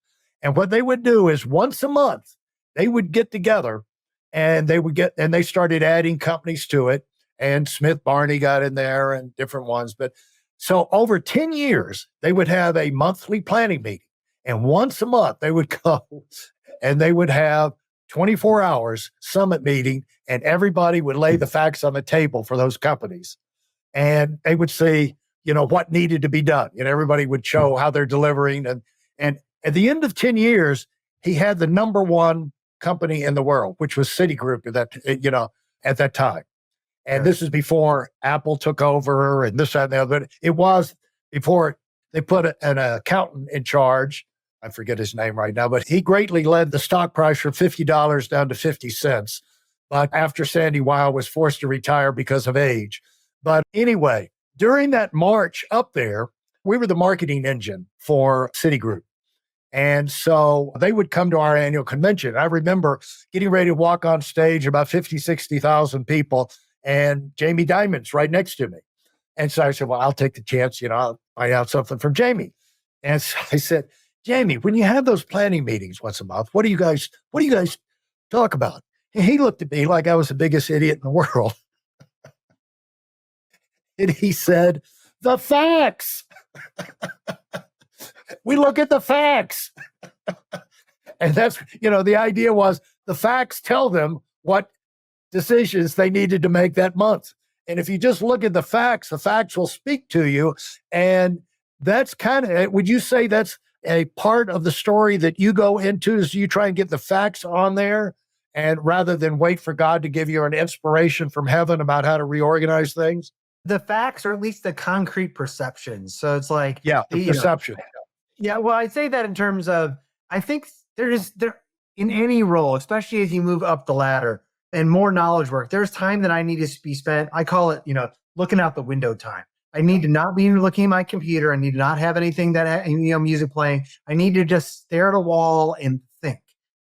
And what they would do is once a month, they would get together and they started adding companies to it. And Smith Barney got in there and different ones. But so over 10 years, they would have a monthly planning meeting. And once a month, they would go and they would have 24 hours summit meeting, and everybody would lay the facts on the table for those companies. And they would see, what needed to be done. And everybody would show how they're delivering. And at the end of 10 years, he had the number 1 company in the world, which was Citigroup at that time. And Sure. this is before Apple took over and this, that, and the other. But it was before they put an accountant in charge. I forget his name right now, but he greatly led the stock price from $50 down to 50 cents. But after Sandy Weil was forced to retire because of age. But anyway, during that march up there, we were the marketing engine for Citigroup. And so they would come to our annual convention. I remember getting ready to walk on stage, about 50, 60,000 people, and Jamie Dimon's right next to me. And so I said, well, I'll take the chance, I'll find out something from Jamie. And so I said, Jamie, when you have those planning meetings once a month, what do you guys talk about? And he looked at me like I was the biggest idiot in the world. And he said, the facts. We look at the facts. And that's, the idea was the facts tell them what decisions they needed to make that month. And if you just look at the facts will speak to you. And that's would you say that's a part of the story that you go into, is you try and get the facts on there, and rather than wait for God to give you an inspiration from heaven about how to reorganize things? The facts, or at least the concrete perceptions. So it's like, Yeah, the perception. Yeah, well, I'd say that in terms of, I think there in any role, especially as you move up the ladder and more knowledge work, there's time that I need to be spent. I call it, looking out the window time. I need to not be looking at my computer. I need to not have anything that, music playing. I need to just stare at a wall and think.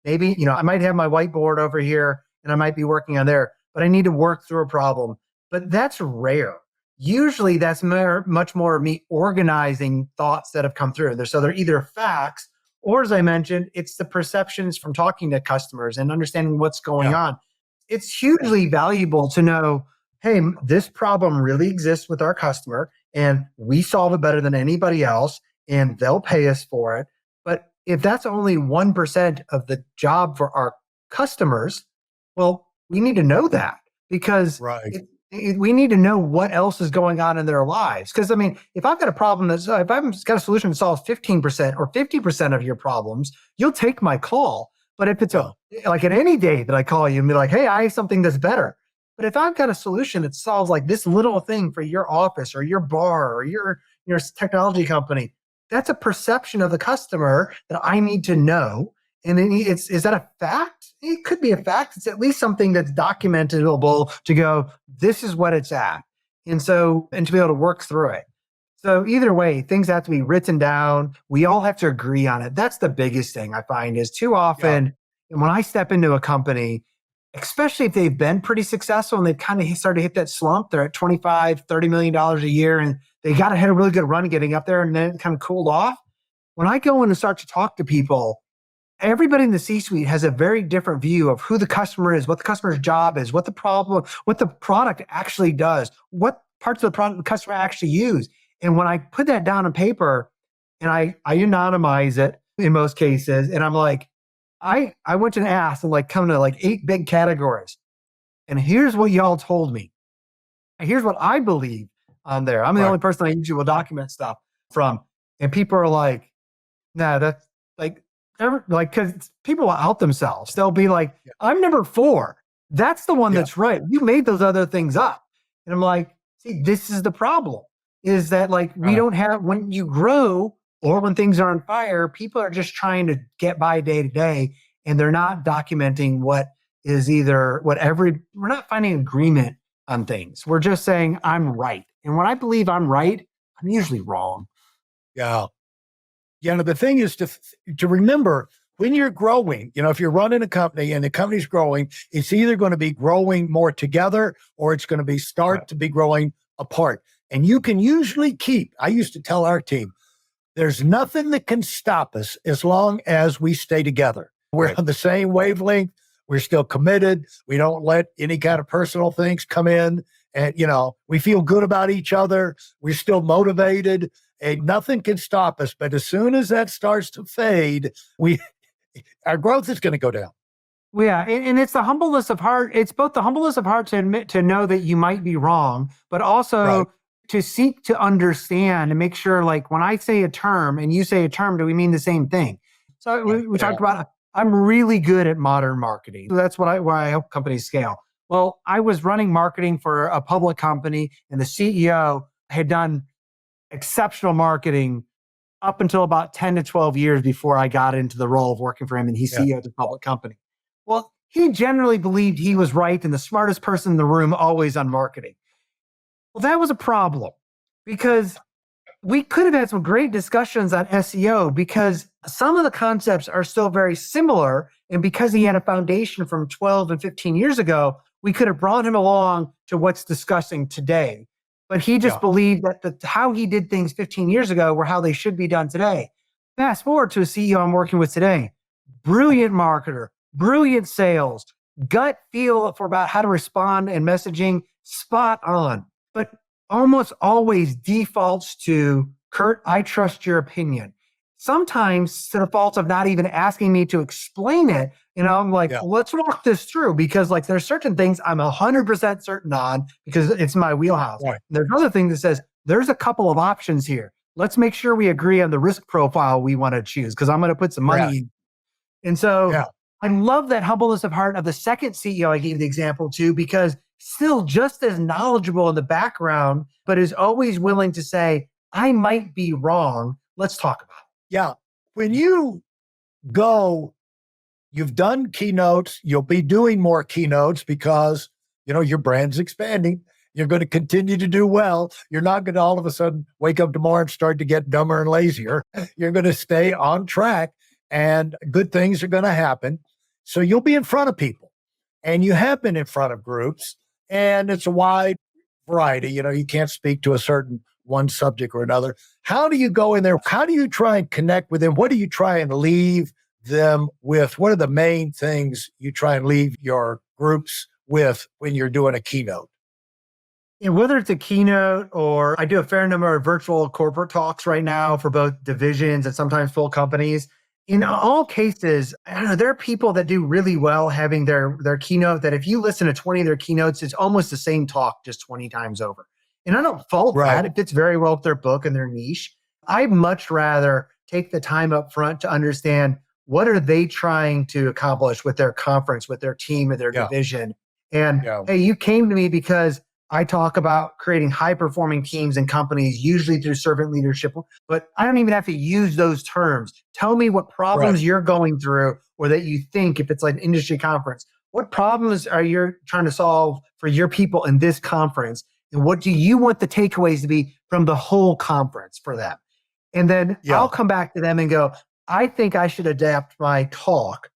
Maybe, I might have my whiteboard over here and I might be working on there, but I need to work through a problem. But that's rare. Usually that's much more of me organizing thoughts that have come through. So they're either facts, or as I mentioned, it's the perceptions from talking to customers and understanding what's going on. It's hugely valuable to know, hey, this problem really exists with our customer and we solve it better than anybody else and they'll pay us for it. But if that's only 1% of the job for our customers, well, we need to know that, because we need to know what else is going on in their lives. Because if I've got a problem if I've got a solution that solves 15% or 50% of your problems, you'll take my call. But if it's like at any day that I call you and be like, hey, I have something that's better. But if I've got a solution that solves like this little thing for your office or your bar or your technology company, that's a perception of the customer that I need to know. And then is that a fact? It could be a fact. It's at least something that's documentable to go, this is what it's at. And to be able to work through it. So either way, things have to be written down. We all have to agree on it. That's the biggest thing I find is too often, and when I step into a company, especially if they've been pretty successful and they've kind of started to hit that slump, they're at $25, $30 million a year, and they got to hit a really good run getting up there and then it kind of cooled off. When I go in and start to talk to people, everybody in the C-suite has a very different view of who the customer is, what the customer's job is, what the product actually does, what parts of the product the customer actually use. And when I put that down on paper and I anonymize it in most cases, and I'm like, I went and asked and come to 8 big categories. And here's what y'all told me. And here's what I believe on there. I'm the only person I usually will document stuff from. And people are like, nah, that's because people will out themselves. They'll be like, I'm number 4. That's the one that's right. You made those other things up. And I'm like, see, this is the problem, is that we don't have, when you grow or when things are on fire, people are just trying to get by day to day. And they're not documenting what is we're not finding agreement on things. We're just saying, I'm right. And when I believe I'm right, I'm usually wrong. Yeah. The thing is to remember, when you're growing, if you're running a company and the company's growing, it's either going to be growing more together or it's going to be to be growing apart. And you can usually I used to tell our team, there's nothing that can stop us as long as we stay together. We're on the same wavelength. We're still committed. We don't let any kind of personal things come in. And, we feel good about each other. We're still motivated. And nothing can stop us. But as soon as that starts to fade, our growth is going to go down. Yeah, and it's the humbleness of heart. It's both the humbleness of heart to admit, to know that you might be wrong, but also to seek to understand and make sure, when I say a term and you say a term, do we mean the same thing? So we talked about, I'm really good at modern marketing. So that's why I help companies scale. Well, I was running marketing for a public company, and the CEO had done exceptional marketing up until about 10 to 12 years before I got into the role of working for him, and he's Yeah. CEO of the public company. Well, he generally believed he was right and the smartest person in the room always on marketing. Well, that was a problem because we could have had some great discussions on SEO because some of the concepts are still very similar. And because he had a foundation from 12 and 15 years ago, we could have brought him along to what's discussing today. But he just Yeah. believed that how he did things 15 years ago were how they should be done today. Fast forward to a CEO I'm working with today. Brilliant marketer, brilliant sales, gut feel for about how to respond and messaging, spot on. But almost always defaults to, Kurt, I trust your opinion. Sometimes to the fault of not even asking me to explain it. I'm like, Yeah. let's walk this through because like there's certain things I'm 100% certain on because it's my wheelhouse. Right. There's other thing that says there's a couple of options here. Let's make sure we agree on the risk profile we want to choose because I'm going to put some money in. And so Yeah. I love that humbleness of heart of the second CEO I gave the example to because still just as knowledgeable in the background, but is always willing to say, I might be wrong. Let's talk about it. Yeah. When you go, you've done keynotes, you'll be doing more keynotes because, your brand's expanding. You're going to continue to do well. You're not going to all of a sudden wake up tomorrow and start to get dumber and lazier. You're going to stay on track and good things are going to happen. So you'll be in front of people and you have been in front of groups and it's a wide variety. You can't speak to a certain one subject or another. How do you go in there? How do you try and connect with them? What do you try and leave them with? What are the main things you try and leave your groups with when you're doing a keynote? And whether it's a keynote or I do a fair number of virtual corporate talks right now for both divisions and sometimes full companies. In all cases, I don't know, there are people that do really well having their keynote that if you listen to 20 of their keynotes, it's almost the same talk just 20 times over. And I don't fault that. It fits very well with their book and their niche. I'd much rather take the time up front to understand what are they trying to accomplish with their conference, with their team, with their division. And hey, you came to me because I talk about creating high-performing teams and companies, usually through servant leadership, but I don't even have to use those terms. Tell me what problems you're going through or that you think, if it's like an industry conference, what problems are you trying to solve for your people in this conference? And what do you want the takeaways to be from the whole conference for them? And then I'll come back to them and go, I think I should adapt my talk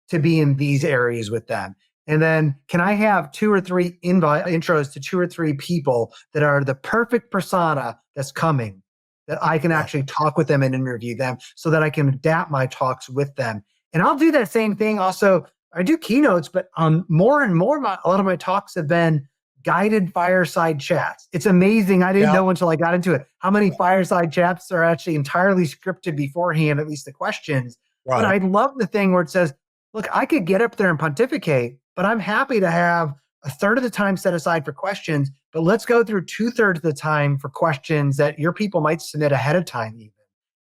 to be in these areas with them. And then can I have 2 or 3 intros to 2 or 3 people that are the perfect persona that's coming that I can actually talk with them and interview them so that I can adapt my talks with them. And I'll do that same thing. Also, I do keynotes, but more and more, a lot of my talks have been guided fireside chats. It's amazing. I didn't know until I got into it how many fireside chats are actually entirely scripted beforehand, at least the questions. But I love the thing where it says, look, I could get up there and pontificate, but I'm happy to have a third of the time set aside for questions, but let's go through 2/3 of the time for questions that your people might submit ahead of time even,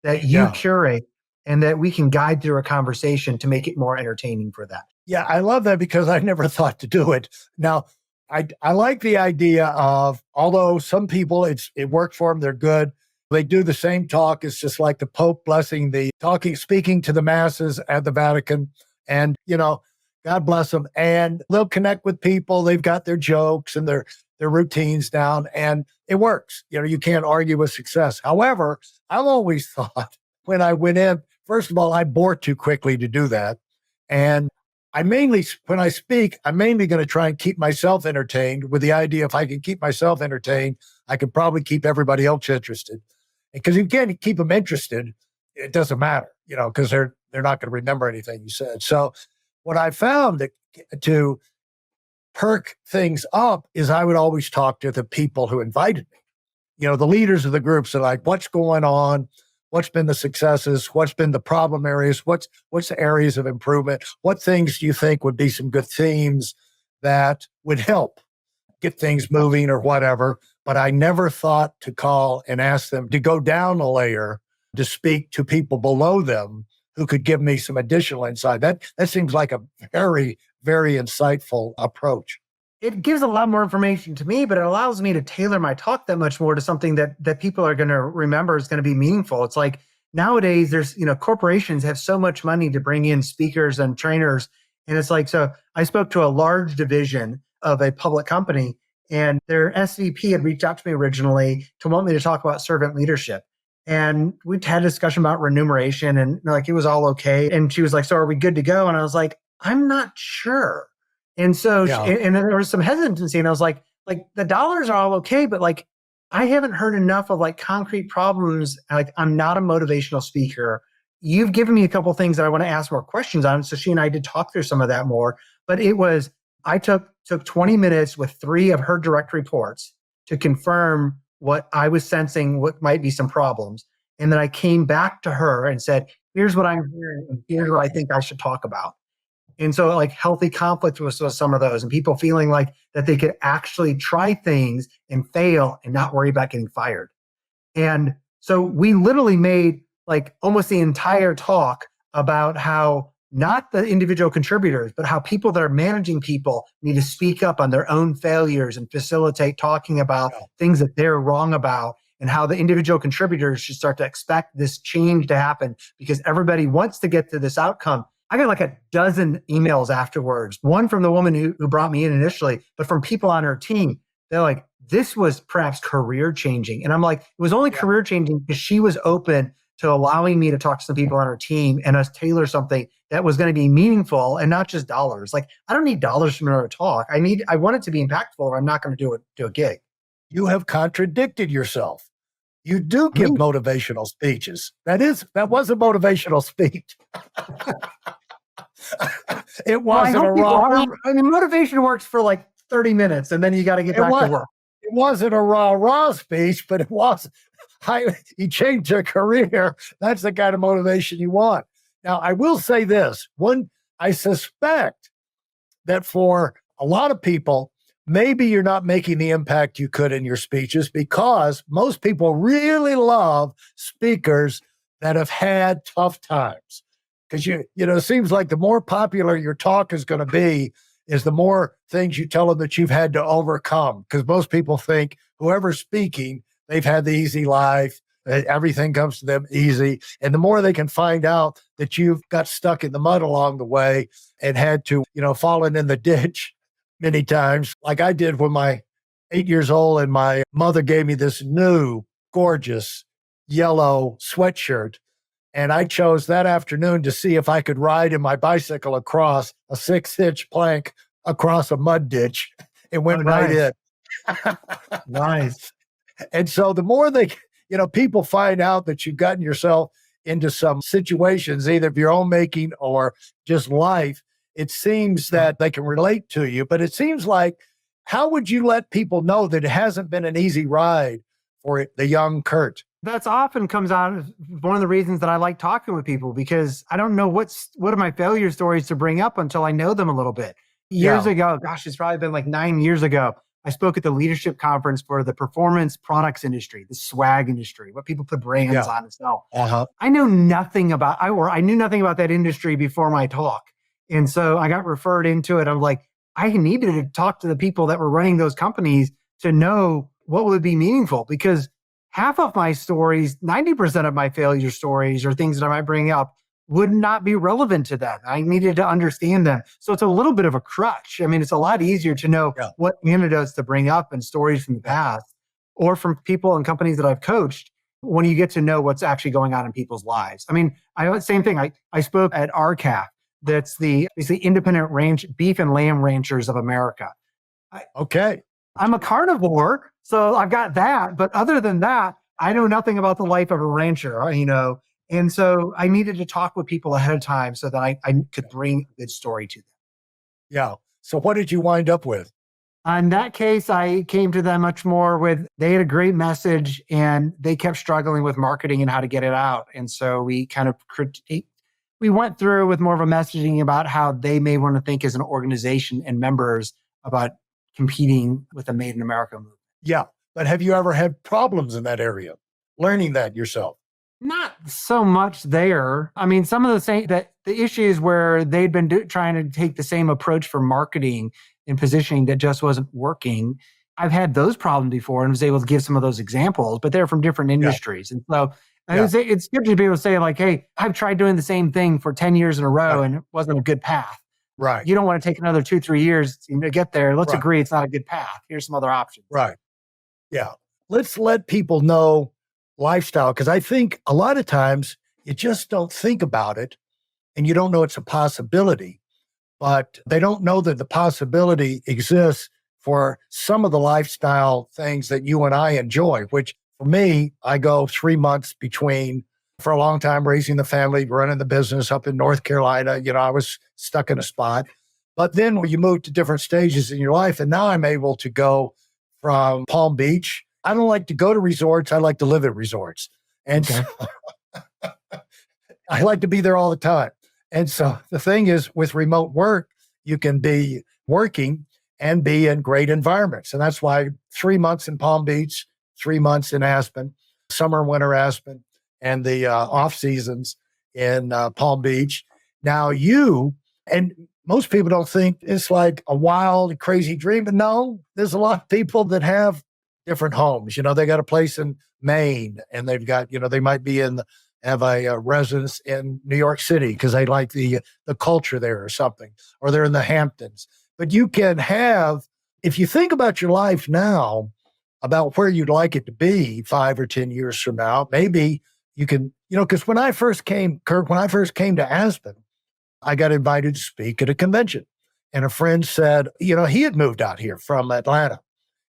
that you curate and that we can guide through a conversation to make it more entertaining for them. Yeah, I love that because I never thought to do it. Now, I like the idea of, although some people, it worked for them, they're good. They do the same talk. It's just like the Pope blessing speaking to the masses at the Vatican. And, God bless them. And they'll connect with people. They've got their jokes and their routines down and it works. You can't argue with success. However, I've always thought when I went in, first of all, I bore too quickly to do that. And when I speak, I'm mainly going to try and keep myself entertained with the idea if I can keep myself entertained, I could probably keep everybody else interested. Because if you can't keep them interested, it doesn't matter, because they're not going to remember anything you said. So what I found to perk things up is I would always talk to the people who invited me. The leaders of the groups are like, what's going on? What's been the successes? What's been the problem areas? What's the areas of improvement? What things do you think would be some good themes that would help get things moving or whatever? But I never thought to call and ask them to go down a layer to speak to people below them who could give me some additional insight. That seems like a very, very insightful approach. it gives a lot more information to me, but it allows me to tailor my talk that much more to something that people are going to remember is going to be meaningful. It's like nowadays there's, corporations have so much money to bring in speakers and trainers. And it's like, so I spoke to a large division of a public company, and their SVP had reached out to me originally to want me to talk about servant leadership. And we'd had a discussion about remuneration, and like it was all okay. And she was like, "So are we good to go?" And I was like, "I'm not sure." And so, Yeah. and then there was some hesitancy, and I was like the dollars are all okay, but like I haven't heard enough of like concrete problems. Like I'm not a motivational speaker. You've given me a couple things that I want to ask more questions on. So she and I did talk through some of that more. But it was I took 20 minutes with 3 of her direct reports to confirm what I was sensing, what might be some problems. And then I came back to her and said, here's what I'm hearing, and here's what I think I should talk about. And so like healthy conflict was some of those, and people feeling like that they could actually try things and fail and not worry about getting fired. And so we literally made like almost the entire talk about how not the individual contributors, but how people that are managing people need to speak up on their own failures and facilitate talking about things that they're wrong about, and how the individual contributors should start to expect this change to happen because everybody wants to get to this outcome. I got like a dozen emails afterwards, one from the woman who brought me in initially, but from people on her team. They're like, this was perhaps career changing. And I'm like, it was only career changing because she was open to allowing me to talk to some people on her team and us tailor something that was going to be meaningful and not just dollars. Like I don't need dollars from her talk. I want it to be impactful, or I'm not going to do a gig. You have contradicted yourself. You do give motivational speeches. That was a motivational speech. It wasn't a raw. Motivation works for like 30 minutes and then you got to get back to work. It wasn't a raw speech, but it was. He changed your career. That's the kind of motivation you want. Now, I will say this. I suspect that for a lot of people, maybe you're not making the impact you could in your speeches because most people really love speakers that have had tough times. Because it seems like the more popular your talk is going to be is the more things you tell them that you've had to overcome. Because most people think whoever's speaking, they've had the easy life. Everything comes to them easy. And the more they can find out that you've got stuck in the mud along the way and had to, fallen in the ditch many times, like I did when my 8 years old and my mother gave me this new, gorgeous yellow sweatshirt. And I chose that afternoon to see if I could ride in my bicycle across a 6-inch plank across a mud ditch. It went right in. Nice. And so the more people find out that you've gotten yourself into some situations, either of your own making or just life, it seems that they can relate to you. But it seems like, how would you let people know that it hasn't been an easy ride for the young Kurt? That's often comes out of one of the reasons that I like talking with people, because I don't know what are my failure stories to bring up until I know them a little bit. Years ago, gosh, it's probably been like 9 years ago, I spoke at the leadership conference for the performance products industry, the swag industry, what people put brands on and sell. I know nothing about, I knew nothing about that industry before my talk. And so I got referred into it. I'm like, I needed to talk to the people that were running those companies to know what would be meaningful, because half of my stories, 90% of my failure stories or things that I might bring up would not be relevant to them. I needed to understand them. So it's a little bit of a crutch. I mean, it's a lot easier to know what anecdotes to bring up and stories from the past or from people and companies that I've coached when you get to know what's actually going on in people's lives. I mean, same thing. I spoke at RCAF. That's the independent ranch, beef and lamb ranchers of America. I'm a carnivore, so I've got that. But other than that, I know nothing about the life of a rancher, And so I needed to talk with people ahead of time so that I could bring a good story to them. Yeah. So what did you wind up with? In that case, I came to them much more with, they had a great message and they kept struggling with marketing and how to get it out. And so we kind of we went through with more of a messaging about how they may want to think as an organization and members about competing with the Made in America movement. Yeah. But have you ever had problems in that area, learning that yourself? Not so much there. I mean, some of the issues where they'd been trying to take the same approach for marketing in positioning that just wasn't working. I've had those problems before and was able to give some of those examples, but they're from different Yeah. industries. And so I Yeah. would say it's good to be able to say like, hey, I've tried doing the same thing for 10 years in a row Right. and it wasn't a good path. Right. You don't want to take another 2-3 years to get there. Let's Right. agree it's not a good path. Here's some other options. Right. Yeah. Let's let people know lifestyle, because I think a lot of times you just don't think about it and you don't know it's a possibility, but they don't know that the possibility exists for some of the lifestyle things that you and I enjoy, which for me, I go 3 months between for a long time raising the family, running the business up in North Carolina. I was stuck in a spot. But then when you move to different stages in your life, and now I'm able to go from Palm Beach. I don't like to go to resorts. I like to live at resorts. And Okay. so I like to be there all the time. And so the thing is, with remote work, you can be working and be in great environments. And that's why 3 months in Palm Beach, 3 months in Aspen, summer, winter Aspen, and the off seasons in Palm Beach. Now and most people don't think it's like a wild, crazy dream, but no, there's a lot of people that have different homes. They got a place in Maine and they've got, they might be have a residence in New York City because they like the culture there or something, or they're in the Hamptons. But you can have, if you think about your life now, about where you'd like it to be 5 or 10 years from now, maybe you can, because when I first came to Aspen, I got invited to speak at a convention. And a friend said, he had moved out here from Atlanta.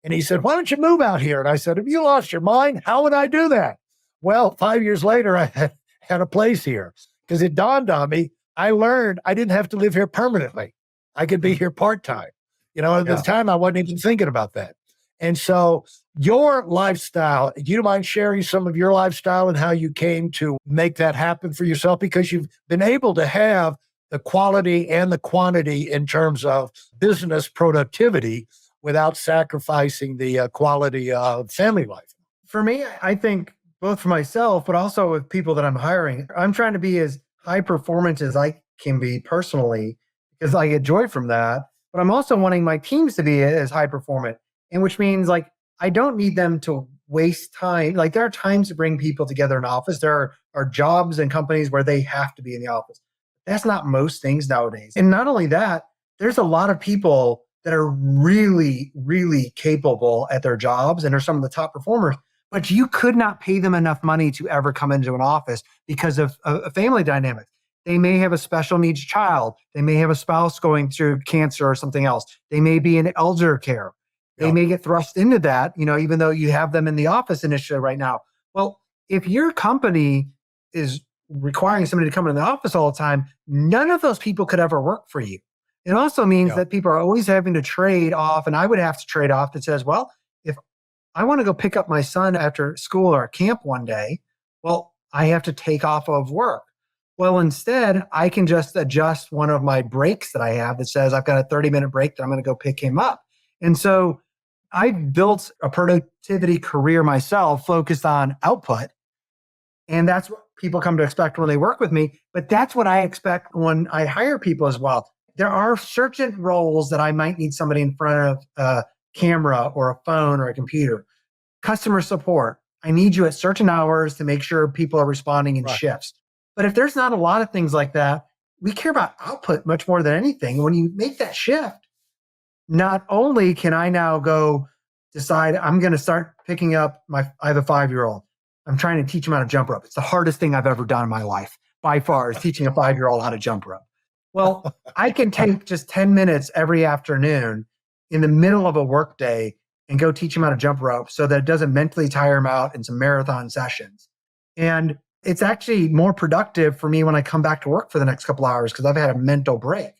And he said, why don't you move out here? And I said, have you lost your mind? How would I do that? Well, 5 years later, I had a place here because it dawned on me. I learned I didn't have to live here permanently. I could be here part-time. At the time, I wasn't even thinking about that. And so your lifestyle, do you mind sharing some of your lifestyle and how you came to make that happen for yourself? Because you've been able to have the quality and the quantity in terms of business productivity without sacrificing the quality of family life. For me, I think both for myself, but also with people that I'm hiring, I'm trying to be as high performance as I can be personally because I get joy from that. But I'm also wanting my teams to be as high performant, and which means like I don't need them to waste time. Like there are times to bring people together in office. There are jobs and companies where they have to be in the office. That's not most things nowadays. And not only that, there's a lot of people that are really, really capable at their jobs and are some of the top performers, but you could not pay them enough money to ever come into an office because of a family dynamic. They may have a special needs child. They may have a spouse going through cancer or something else. They may be in elder care. They may get thrust into that, even though you have them in the office initially right now. Well, if your company is requiring somebody to come into the office all the time, none of those people could ever work for you. It also means that people are always having to trade off, and I would have to trade off that says, well, if I want to go pick up my son after school or camp one day, well, I have to take off of work. Well, instead, I can just adjust one of my breaks that I have that says I've got a 30-minute break that I'm going to go pick him up. And so I built a productivity career myself focused on output. And that's what people come to expect when they work with me. But that's what I expect when I hire people as well. There are certain roles that I might need somebody in front of a camera or a phone or a computer. Customer support. I need you at certain hours to make sure people are responding in shifts. But if there's not a lot of things like that, we care about output much more than anything. When you make that shift, not only can I now go decide I'm going to start picking up I have a 5-year-old. I'm trying to teach him how to jump rope. It's the hardest thing I've ever done in my life by far is teaching a 5-year-old how to jump rope. Well, I can take just 10 minutes every afternoon in the middle of a work day and go teach him how to jump rope so that it doesn't mentally tire him out in some marathon sessions. And it's actually more productive for me when I come back to work for the next couple hours because I've had a mental break.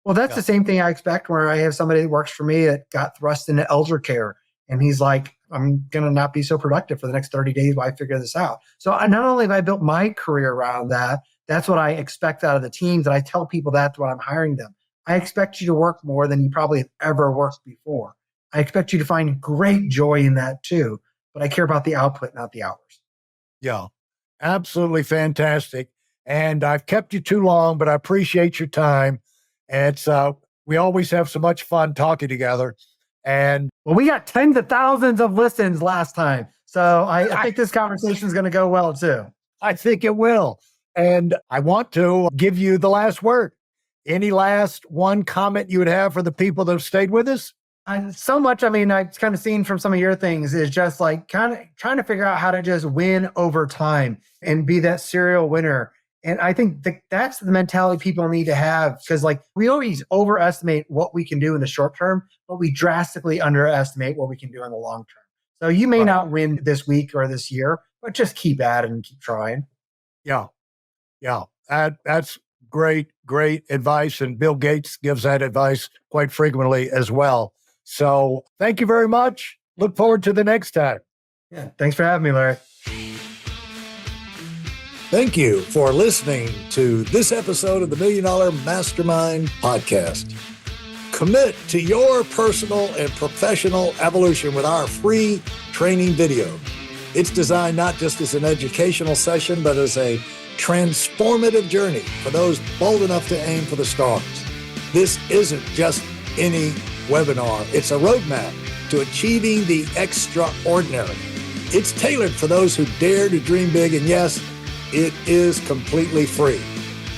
Well, that's the same thing I expect where I have somebody that works for me that got thrust into elder care. And he's like, I'm going to not be so productive for the next 30 days while I figure this out. So not only have I built my career around that, that's what I expect out of the teams. And I tell people that's when I'm hiring them. I expect you to work more than you probably have ever worked before. I expect you to find great joy in that too. But I care about the output, not the hours. Yeah, absolutely fantastic. And I've kept you too long, but I appreciate your time. And We always have so much fun talking together. And well, we got tens of thousands of listens last time. So I think this conversation is going to go well too. I think it will. And I want to give you the last word. Any last one comment you would have for the people that have stayed with us? So much, I mean, I've kind of seen from some of your things is just like kind of trying to figure out how to just win over time and be that serial winner. And I think that's the mentality people need to have, because like we always overestimate what we can do in the short term, but we drastically underestimate what we can do in the long term. So you may not win this week or this year, but just keep at it and keep trying. Yeah. That's great advice. And Bill Gates gives that advice quite frequently as well. So thank you very much. Look forward to the next time. Yeah. Thanks for having me, Larry. Thank you for listening to this episode of the Million Dollar Mastermind podcast. Commit to your personal and professional evolution with our free training video. It's designed not just as an educational session, but as a transformative journey for those bold enough to aim for the stars. This isn't just any webinar. It's a roadmap to achieving the extraordinary. It's tailored for those who dare to dream big, and yes, it is completely free.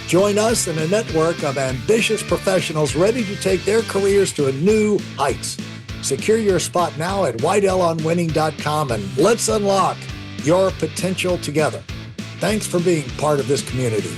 Join us in a network of ambitious professionals ready to take their careers to a new heights. Secure your spot now at weidelonwinning.com, and let's unlock your potential together. Thanks for being part of this community.